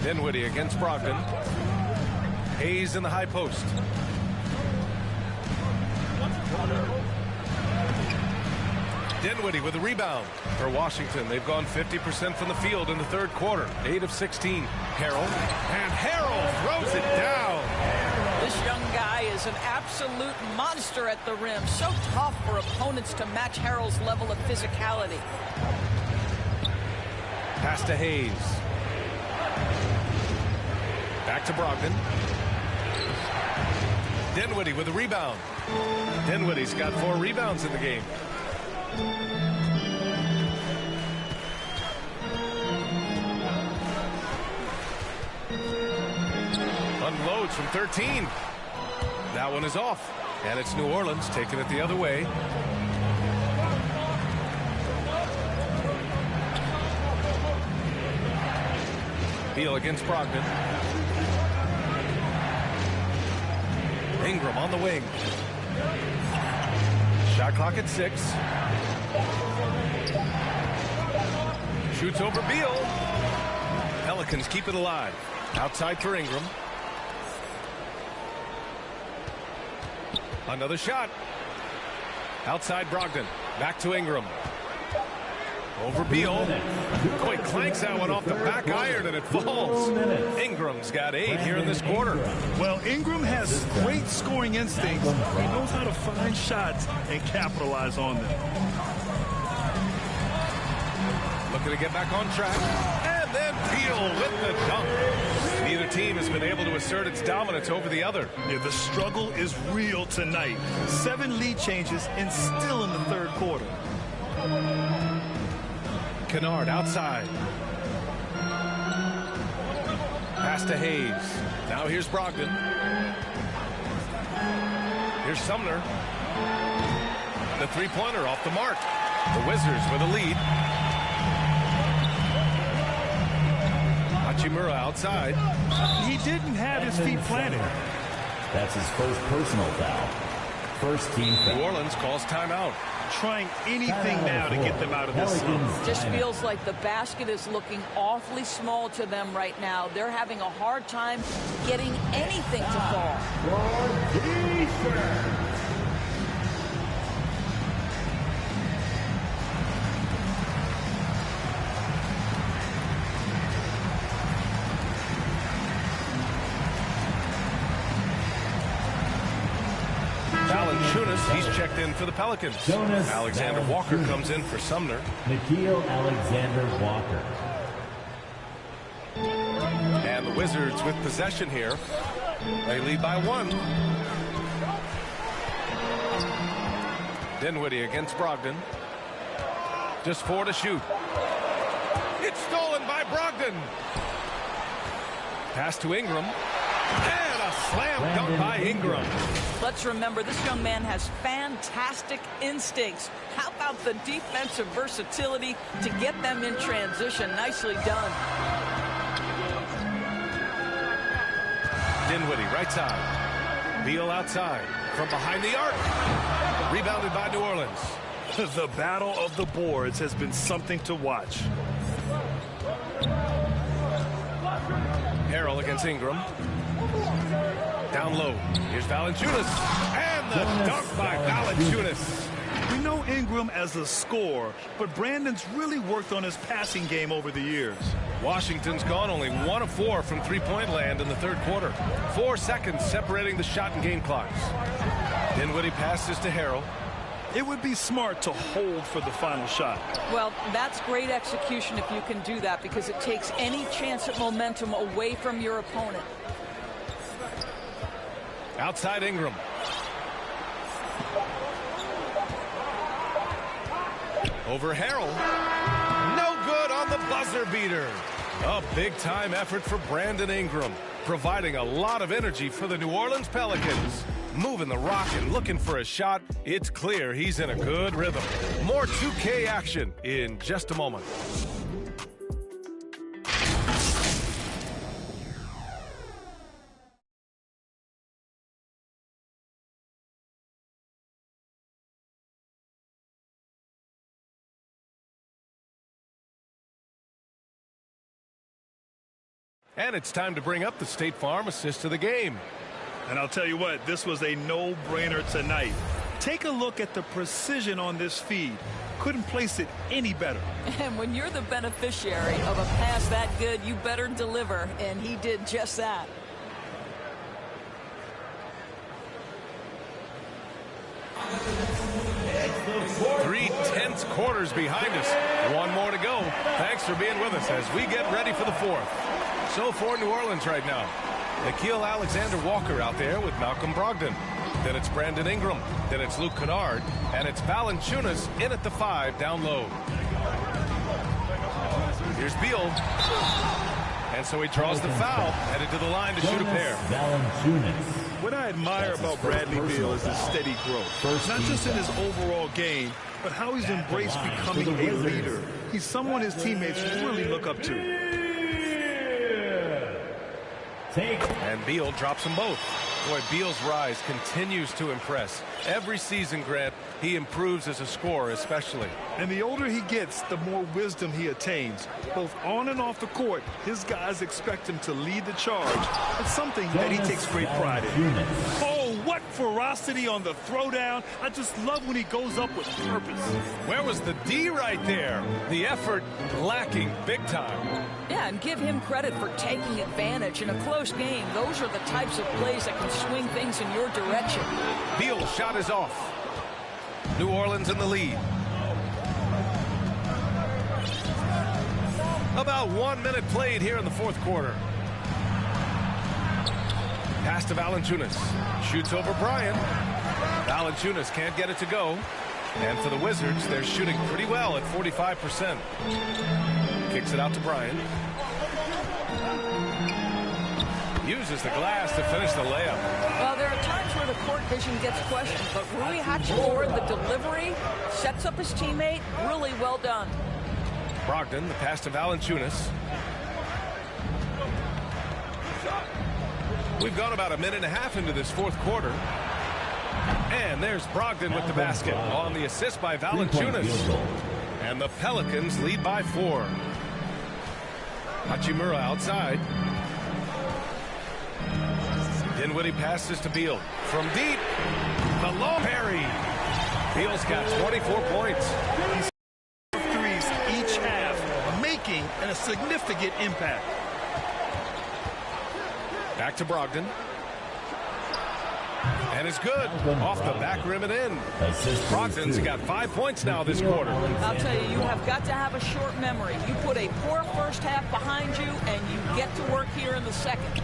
Dinwiddie against Brogdon. Hayes in the high post. Dinwiddie with a rebound for Washington. They've gone 50% from the field in the third quarter. 8 of 16. Harrell. And Harrell throws it down. This young guy is an absolute monster at the rim. So tough for opponents to match Harrell's level of physicality. Pass to Hayes. Back to Brogdon. Dinwiddie with a rebound. Dinwiddie's got 4 rebounds in the game. Unloads from 13. That one is off. And it's New Orleans taking it the other way. Beal against Brogdon. Ingram on the wing. Shot clock at 6. Shoots over Beal. Pelicans keep it alive. Outside for Ingram. Another shot. Outside Brogdon. Back to Ingram. Over Beal. Quick clanks that one off the back iron and it falls. Ingram's got 8 here in this quarter. Well, Ingram has great scoring instincts. He knows how to find shots and capitalize on them. Looking to get back on track. And then Beal with the dunk. Neither team has been able to assert its dominance over the other. Yeah, the struggle is real tonight. 7 lead changes and still in the third quarter. Kennard outside. Pass to Hayes. Now here's Brogdon. Here's Sumner. The three-pointer off the mark. The Wizards with a lead. Hachimura outside. He didn't have his feet planted. That's his first personal foul. First team foul. New Orleans calls timeout. Trying anything now to get them out of this slump. Just feels like the basket is looking awfully small to them right now. They're having a hard time getting anything to fall. He's checked in for the Pelicans. Alexander Walker comes in for Sumner. Nickeil Alexander Walker. And And the Wizards with possession here. They lead by 1. Dinwiddie against Brogdon. Just 4 to shoot. It's stolen by Brogdon. Pass to Ingram. And a slam dunk by Ingram. Let's remember, this young man has fantastic instincts. How about the defensive versatility to get them in transition? Nicely done. Dinwiddie, right side. Beal outside. From behind the arc. Rebounded by New Orleans. The battle of the boards has been something to watch. Harrell against Ingram. Down low. Here's Valanciunas. And the dunk by Valanciunas. We know Ingram as a scorer, but Brandon's really worked on his passing game over the years. Washington's gone only 1 of 4 from three-point land in the third quarter. 4 seconds separating the shot and game clocks. Dinwiddie passes to Harrell. It would be smart to hold for the final shot. Well, that's great execution if you can do that, because it takes any chance at momentum away from your opponent. Outside Ingram. Over Harrell. No good on the buzzer beater. A big-time effort for Brandon Ingram, providing a lot of energy for the New Orleans Pelicans. Moving the rock and looking for a shot. It's clear he's in a good rhythm. More 2K action in just a moment. And it's time to bring up the State Farm assist of the game. And I'll tell you what, this was a no-brainer tonight. Take a look at the precision on this feed. Couldn't place it any better. And when you're the beneficiary of a pass that good, you better deliver. And he did just that. Three tense quarters behind us. 1 more to go. Thanks for being with us as we get ready for the 4th. So for New Orleans right now, Nickeil Alexander-Walker out there with Malcolm Brogdon. Then it's Brandon Ingram. Then it's Luke Kennard. And it's Valanciunas in at the 5 down low. Here's Beal. And so he draws the foul, headed to the line to shoot a pair. What I admire about Bradley Beal is his steady growth. Not just in his overall game, but how he's embraced becoming a leader. He's someone his teammates really look up to. And Beal drops them both. Boy, Beal's rise continues to impress. Every season, Grant, he improves as a scorer especially. And the older he gets, the more wisdom he attains. Both on and off the court, his guys expect him to lead the charge. It's something that he takes great pride in. Oh, what ferocity on the throwdown. I just love when he goes up with purpose. Where was the D right there? The effort lacking big time. Yeah, and give him credit for taking advantage in a close game. Those are the types of plays that can swing things in your direction. Beal's shot is off. New Orleans in the lead. About 1 minute played here in the 4th quarter. Pass to Valanciunas. Shoots over Bryant. Valanciunas can't get it to go. And for the Wizards, they're shooting pretty well at 45%. Kicks it out to Bryant. Uses the glass to finish the layup. Well, there are times where the court vision gets questioned, but Rui Hachimura, the delivery, sets up his teammate. Really well done. Brogdon, the pass to Valanciunas. We've gone about 1.5 minutes into this 4th quarter. And there's Brogdon with the basket on the assist by Valanciunas. And the Pelicans lead by 4. Hachimura outside. Dinwiddie passes to Beal. From deep, the long parry. Beal's got 24 points. He's threes each half, making a significant impact. Back to Brogdon. And it's good. Off the back rim and in. Brogdon's got 5 points now this quarter. I'll tell you, you have got to have a short memory. You put a poor first half behind you, and you get to work here in the second.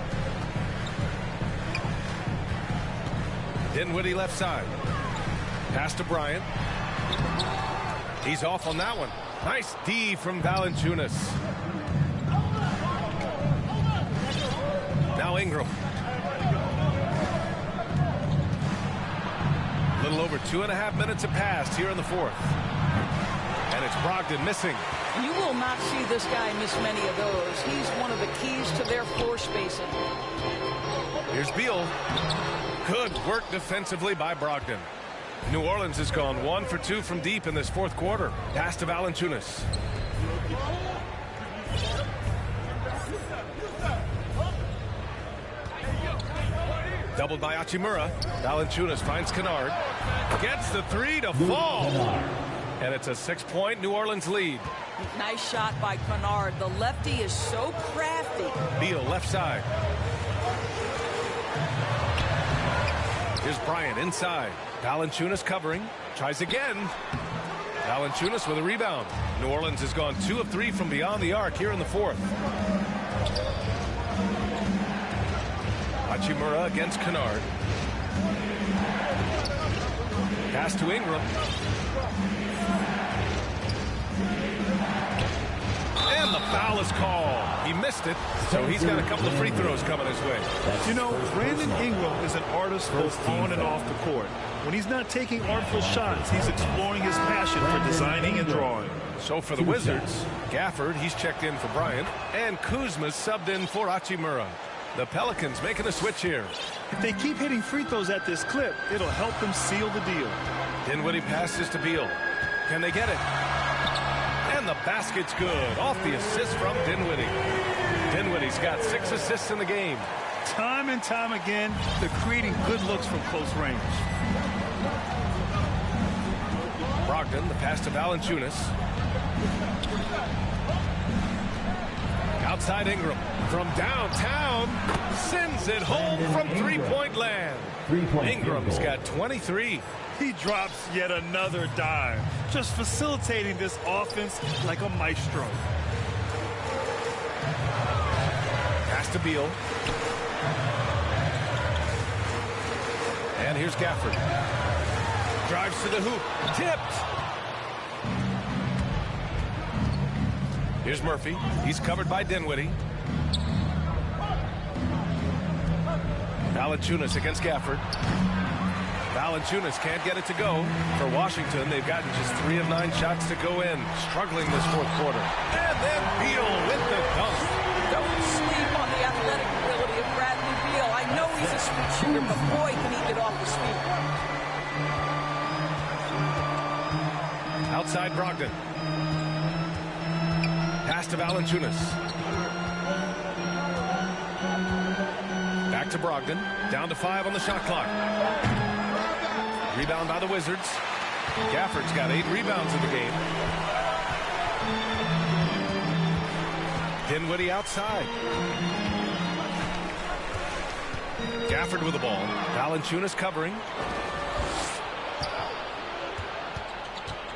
Dinwiddie left side. Pass to Bryant. He's off on that one. Nice D from Valanciunas. Now Ingram. A little over 2.5 minutes have passed here in the fourth. And it's Brogdon missing. You will not see this guy miss many of those. He's one of the keys to their floor spacing. Here's Beal. Good work defensively by Brogdon. New Orleans has gone 1 for 2 from deep in this fourth quarter. Pass to Valanciunas. Doubled by Hachimura. Valanciunas finds Kennard. Gets the three to fall. And it's a 6-point New Orleans lead. Nice shot by Kennard. The lefty is so crafty. Beal left side. Here's Bryant inside. Valanciunas covering. Tries again. Valanciunas with a rebound. New Orleans has gone 2 of 3 from beyond the arc here in the fourth. Hachimura against Kennard. Pass to Ingram. And the foul is called. He missed it, so he's got a couple of free throws coming his way. You know, Brandon Ingram is an artist both on and off the court. When he's not taking artful shots, he's exploring his passion for designing and drawing. So for the Wizards, Gafford, he's checked in for Bryant, and Kuzma's subbed in for Hachimura. The Pelicans making a switch here. If they keep hitting free throws at this clip, it'll help them seal the deal. Dinwiddie passes to Beal. Can they get it? And the basket's good. Off the assist from Dinwiddie. Dinwiddie's got 6 assists in the game. Time and time again, they're creating good looks from close range. Brogdon, the pass to Valanciunas. Outside Ingram. From downtown, sends it home from three-point land. Ingram's got 23. He drops yet another dime, just facilitating this offense like a maestro. Pass to Beal. And here's Gafford. Drives to the hoop. Tipped. Here's Murphy. He's covered by Dinwiddie. Valanciunas against Gafford. Valanciunas can't get it to go. For Washington, they've gotten just 3 of 9 shots to go in. Struggling this fourth quarter. And then Beal with the dunk. Don't sleep on the athletic ability of Bradley Beal. I know he's a sweet shooter, but boy, can he get off his feet. Outside Brogdon. Pass to Valanciunas. Back to Brogdon. Down to 5 on the shot clock. Rebound by the Wizards. Gafford's got 8 rebounds in the game. Dinwiddie outside. Gafford with the ball. Valanciunas covering.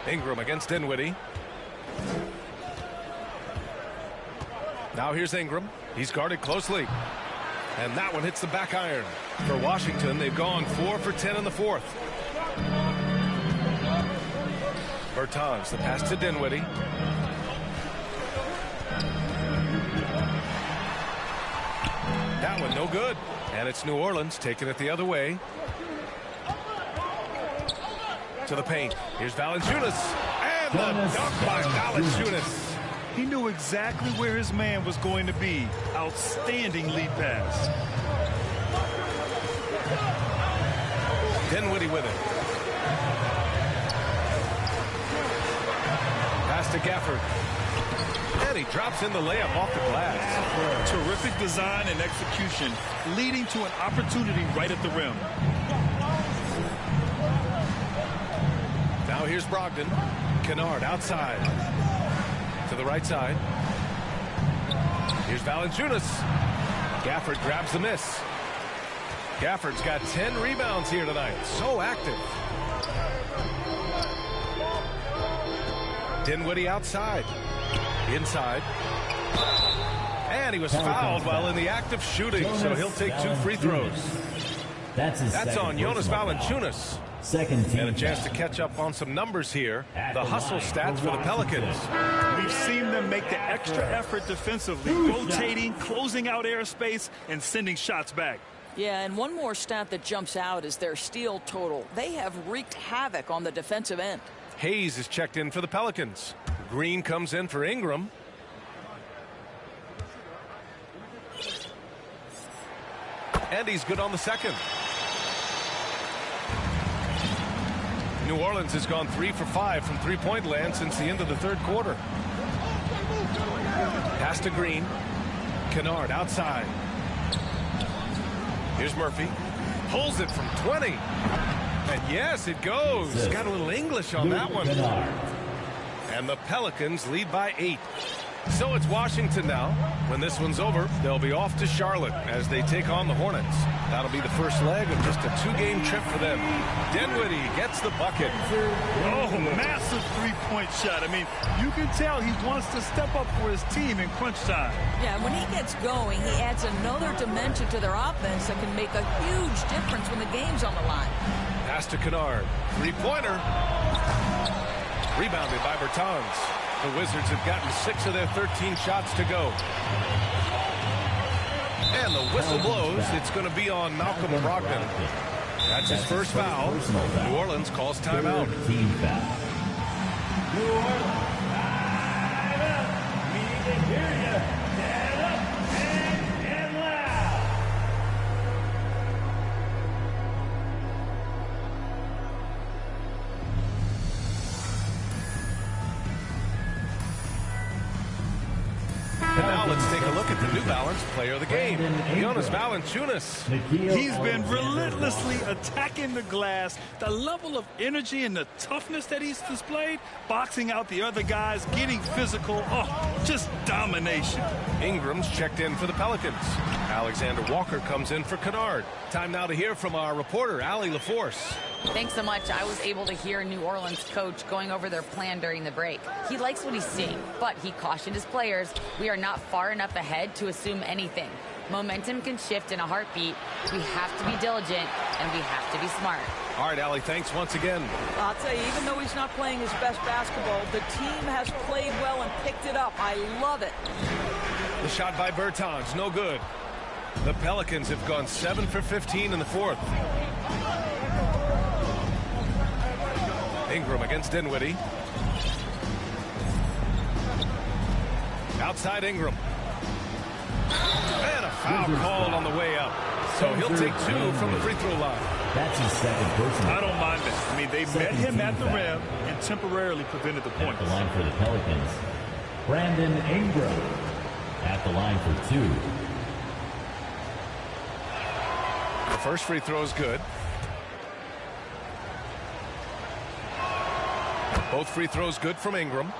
Ingram against Dinwiddie. Now here's Ingram. He's guarded closely. And that one hits the back iron. For Washington, they've gone 4 for 10 in the fourth. Bertans, the pass to Dinwiddie. That one no good. And it's New Orleans taking it the other way. To the paint. Here's Valanciunas. And the dunk by Valanciunas. He knew exactly where his man was going to be. Outstanding lead pass. Dinwiddie with it. Pass to Gafford. And he drops in the layup off the glass. Terrific design and execution, leading to an opportunity right at the rim. Now here's Brogdon. Kennard outside. To the right side. Here's Valanciunas. Gafford grabs the miss. Gafford's got 10 rebounds here tonight. So active. Dinwiddie outside. Inside. And he was fouled while in the act of shooting, so he'll take 2 free throws. That's on Jonas Valanciunas. Second team. And a chance to catch up on some numbers here. The hustle stats for the Pelicans. We've seen them make the extra effort defensively, rotating, closing out airspace, and sending shots back. Yeah, and one more stat that jumps out is their steal total. They have wreaked havoc on the defensive end. Hayes is checked in for the Pelicans. Green comes in for Ingram. And he's good on the second. New Orleans has gone 3 for 5 from three-point land since the end of the third quarter. Pass to Green. Kennard outside. Here's Murphy. Pulls it from 20. And yes, it goes. Got a little English on that one. And the Pelicans lead by 8. So it's Washington now. When this one's over, they'll be off to Charlotte as they take on the Hornets. That'll be the first leg of just a 2-game trip for them. Dinwiddie gets the bucket. Oh, massive three-point shot. I mean, you can tell he wants to step up for his team in crunch time. Yeah, when he gets going, he adds another dimension to their offense that can make a huge difference when the game's on the line. Pass to Kennard. Three-pointer. Rebounded by Bertans. The Wizards have gotten 6 of their 13 shots to go. And the whistle blows. It's going to be on Malcolm Brogdon. That's his first foul. New Orleans calls timeout. Team foul. New Orleans, we can hear you. Stand up and loud. And now let's take a look at the New Balance player of the game, Jonas Valanciunas. He's been relentlessly attacking the glass. The level of energy and the toughness that he's displayed, boxing out the other guys, getting physical. Oh, just domination. Ingram's checked in for the Pelicans. Alexander Walker comes in for Kennard. Time now to hear from our reporter, Allie LaForce. Thanks so much. I was able to hear New Orleans coach going over their plan during the break. He likes what he's seeing, but he cautioned his players, we are not far enough ahead to assume anything. Momentum can shift in a heartbeat. We have to be diligent, and we have to be smart. All right, Allie, thanks once again. I'll tell you, even though he's not playing his best basketball, the team has played well and picked it up. I love it. The shot by Bertans, no good. The Pelicans have gone 7 for 15 in the fourth. Ingram against Dinwiddie. Outside Ingram. And a foul called on the way up. So he'll take 2 from the free throw line. That's his second personal. I don't mind that. I mean, they met him at the rim and temporarily prevented the point. At the line for the Pelicans, Brandon Ingram. At the line for 2. The first free throw is good. Both free throws good from Ingram.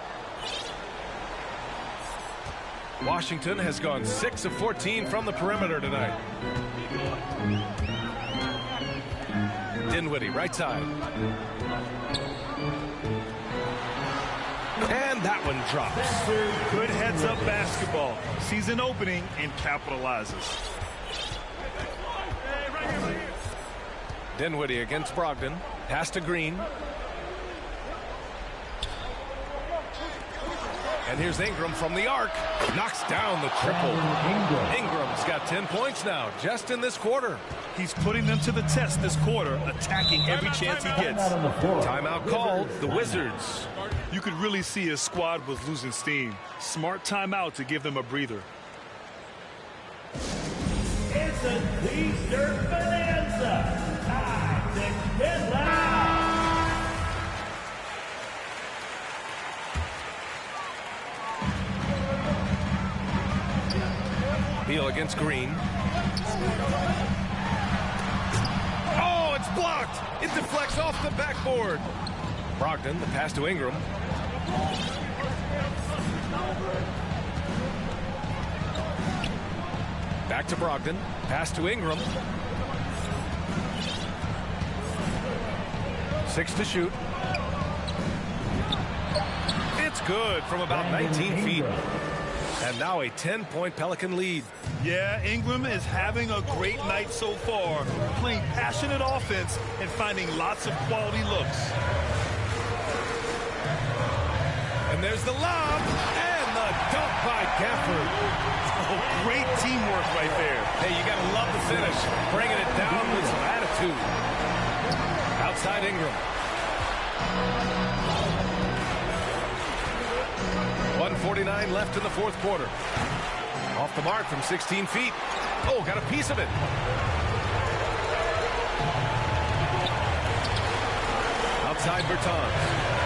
Washington has gone 6 of 14 from the perimeter tonight. Dinwiddie, right side. And that one drops. Good heads-up basketball. Sees an opening and capitalizes. Dinwiddie against Brogdon. Pass to Green. And here's Ingram from the arc. Knocks down the triple. Ingram's got 10 points now, just in this quarter. He's putting them to the test this quarter, attacking every chance he gets. Timeout called, the Wizards. You could really see his squad was losing steam. Smart timeout to give them a breather. It's a Easter bonanza. Time to get loud. Beal against Green. Oh, it's blocked. It deflects off the backboard. Brogdon, the pass to Ingram. Back to Brogdon. Pass to Ingram. 6 to shoot. It's good from about 19 feet. And now a 10-point Pelican lead. Yeah, Ingram is having a great night so far, playing passionate offense and finding lots of quality looks. And there's the lob and the dunk by Gafford. Oh, great teamwork right there. Hey, you got to love the finish. Bringing it down with some attitude. Outside Ingram. 1:49 left in the fourth quarter. Off the mark from 16 feet. Oh, got a piece of it. Outside Bertans.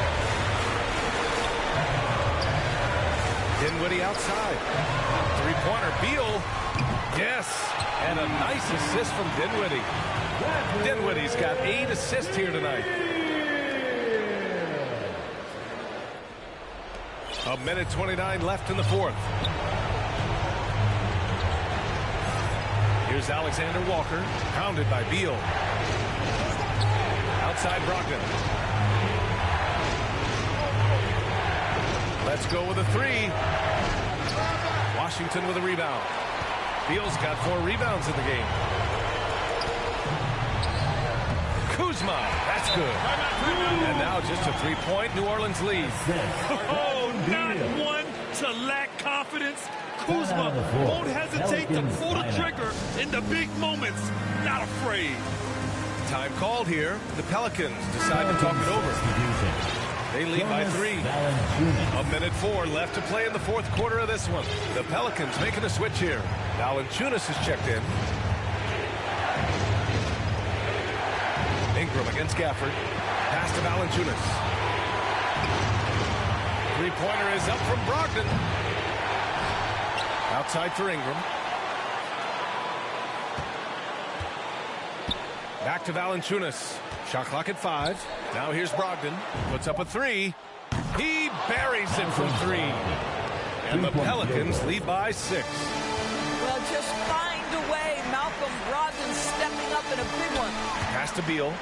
Dinwiddie outside. Three-pointer, Beal. Yes, and a nice assist from Dinwiddie. Dinwiddie's got 8 assists here tonight. A minute 29 left in the fourth. Here's Alexander Walker, pounded by Beal. Outside Brogdon. Let's go with a 3. Washington with a rebound. Beal's got 4 rebounds in the game. Kuzma, that's good. And now just a 3-point New Orleans lead. Oh, not one to lack confidence. Kuzma won't hesitate to pull the trigger in the big moments. Not afraid. Time called here. The Pelicans decide to talk it over. They lead by 3. A minute 4 left to play in the fourth quarter of this one. The Pelicans making a switch here. Valanciunas is checked in. Ingram against Gafford. Pass to Valanciunas. Three-pointer is up from Brogdon. Outside for Ingram. Back to Valanciunas. Shot clock at 5. Now here's Brogdon. Puts up a 3. He buries it from 3. And the Pelicans lead by 6. Well, just find a way. Malcolm Brogdon stepping up in a big one. Pass to Beal.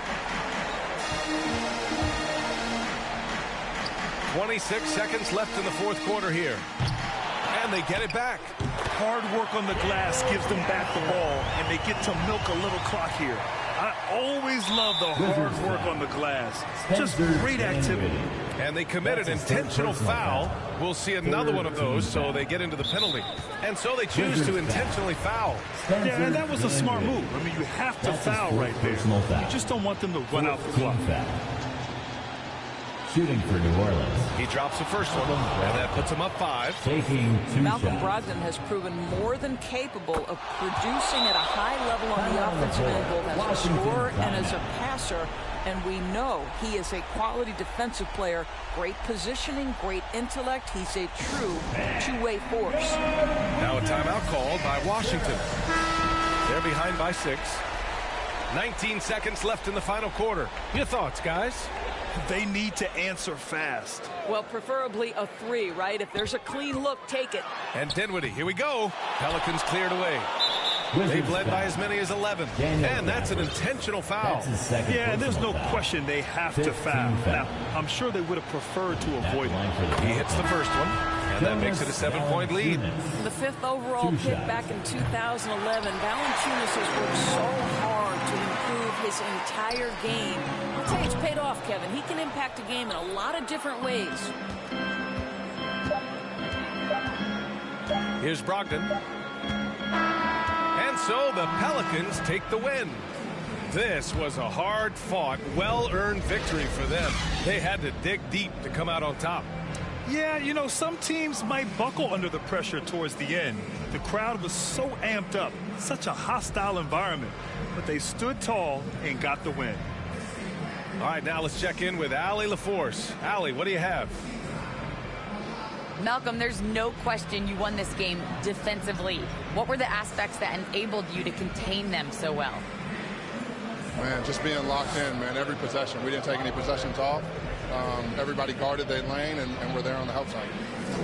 26 seconds left in the fourth quarter here. And they get it back. Hard work on the glass gives them back the ball, and they get to milk a little clock here. I always love the hard work on the glass. Just great activity. And they committed intentional foul. We'll see another one of those, so they get into the penalty. And so they choose to intentionally foul. Yeah, and that was a smart move. I mean, you have to foul right there. You just don't want them to run out the clock. Shooting for New Orleans. He drops the first one, and that puts him up 5. Taking 2 Malcolm shots. Brogdon has proven more than capable of producing at a high level on the offensive end, both as a scorer and as a passer. And we know he is a quality defensive player. Great positioning, great intellect. He's a true two-way force. Now a timeout called by Washington. They're behind by 6. 19 seconds left in the final quarter. Your thoughts, guys? They need to answer fast. Well, preferably a 3, right? If there's a clean look, take it. And Dinwiddie, here we go. Pelicans cleared away. They've led by as many as 11. And that's an intentional foul. Yeah, there's no question they have to foul. Now, I'm sure they would have preferred to avoid it. He hits the first one, and that makes it a 7-point lead. The 5th overall pick back in 2011, Valanciunas has worked so hard to improve his entire game. I'll tell you, it's paid off, Kevin. He can impact a game in a lot of different ways. Here's Brogdon. And so the Pelicans take the win. This was a hard-fought, well-earned victory for them. They had to dig deep to come out on top. Yeah, you know, some teams might buckle under the pressure towards the end. The crowd was so amped up, such a hostile environment. But they stood tall and got the win. All right, now let's check in with Allie LaForce. Allie, what do you have? Malcolm, there's no question you won this game defensively. What were the aspects that enabled you to contain them so well? Man, just being locked in, man, every possession. We didn't take any possessions off. Everybody guarded their lane, and we're there on the help side.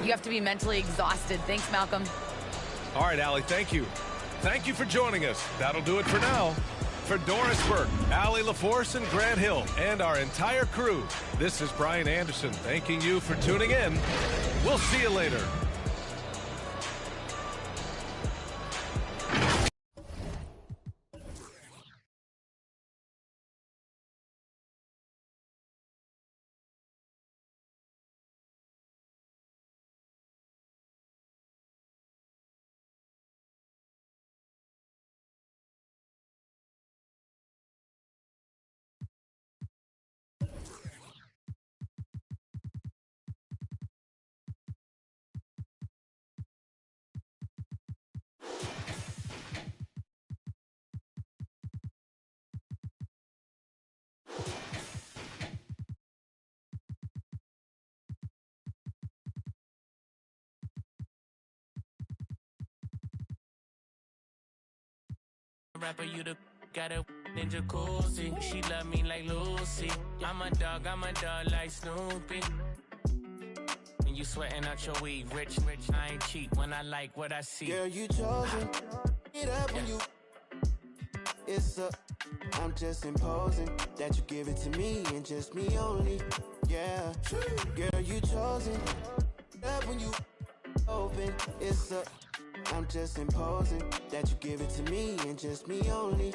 You have to be mentally exhausted. Thanks, Malcolm. All right, Allie, thank you. Thank you for joining us. That'll do it for now. For Doris Burke, Allie LaForce, and Grant Hill, and our entire crew, this is Brian Anderson thanking you for tuning in. We'll see you later. Rapper, you the got a ninja cozy. She love me like Lucy. I'm a dog like Snoopy. And you sweating out your weed, rich, I ain't cheap when I like what I see. Girl, you chosen. It up when you. It's up. I'm just imposing that you give it to me and just me only. Yeah. Girl, you chosen. It up when you open. It's up. I'm just imposing that you give it to me and just me only.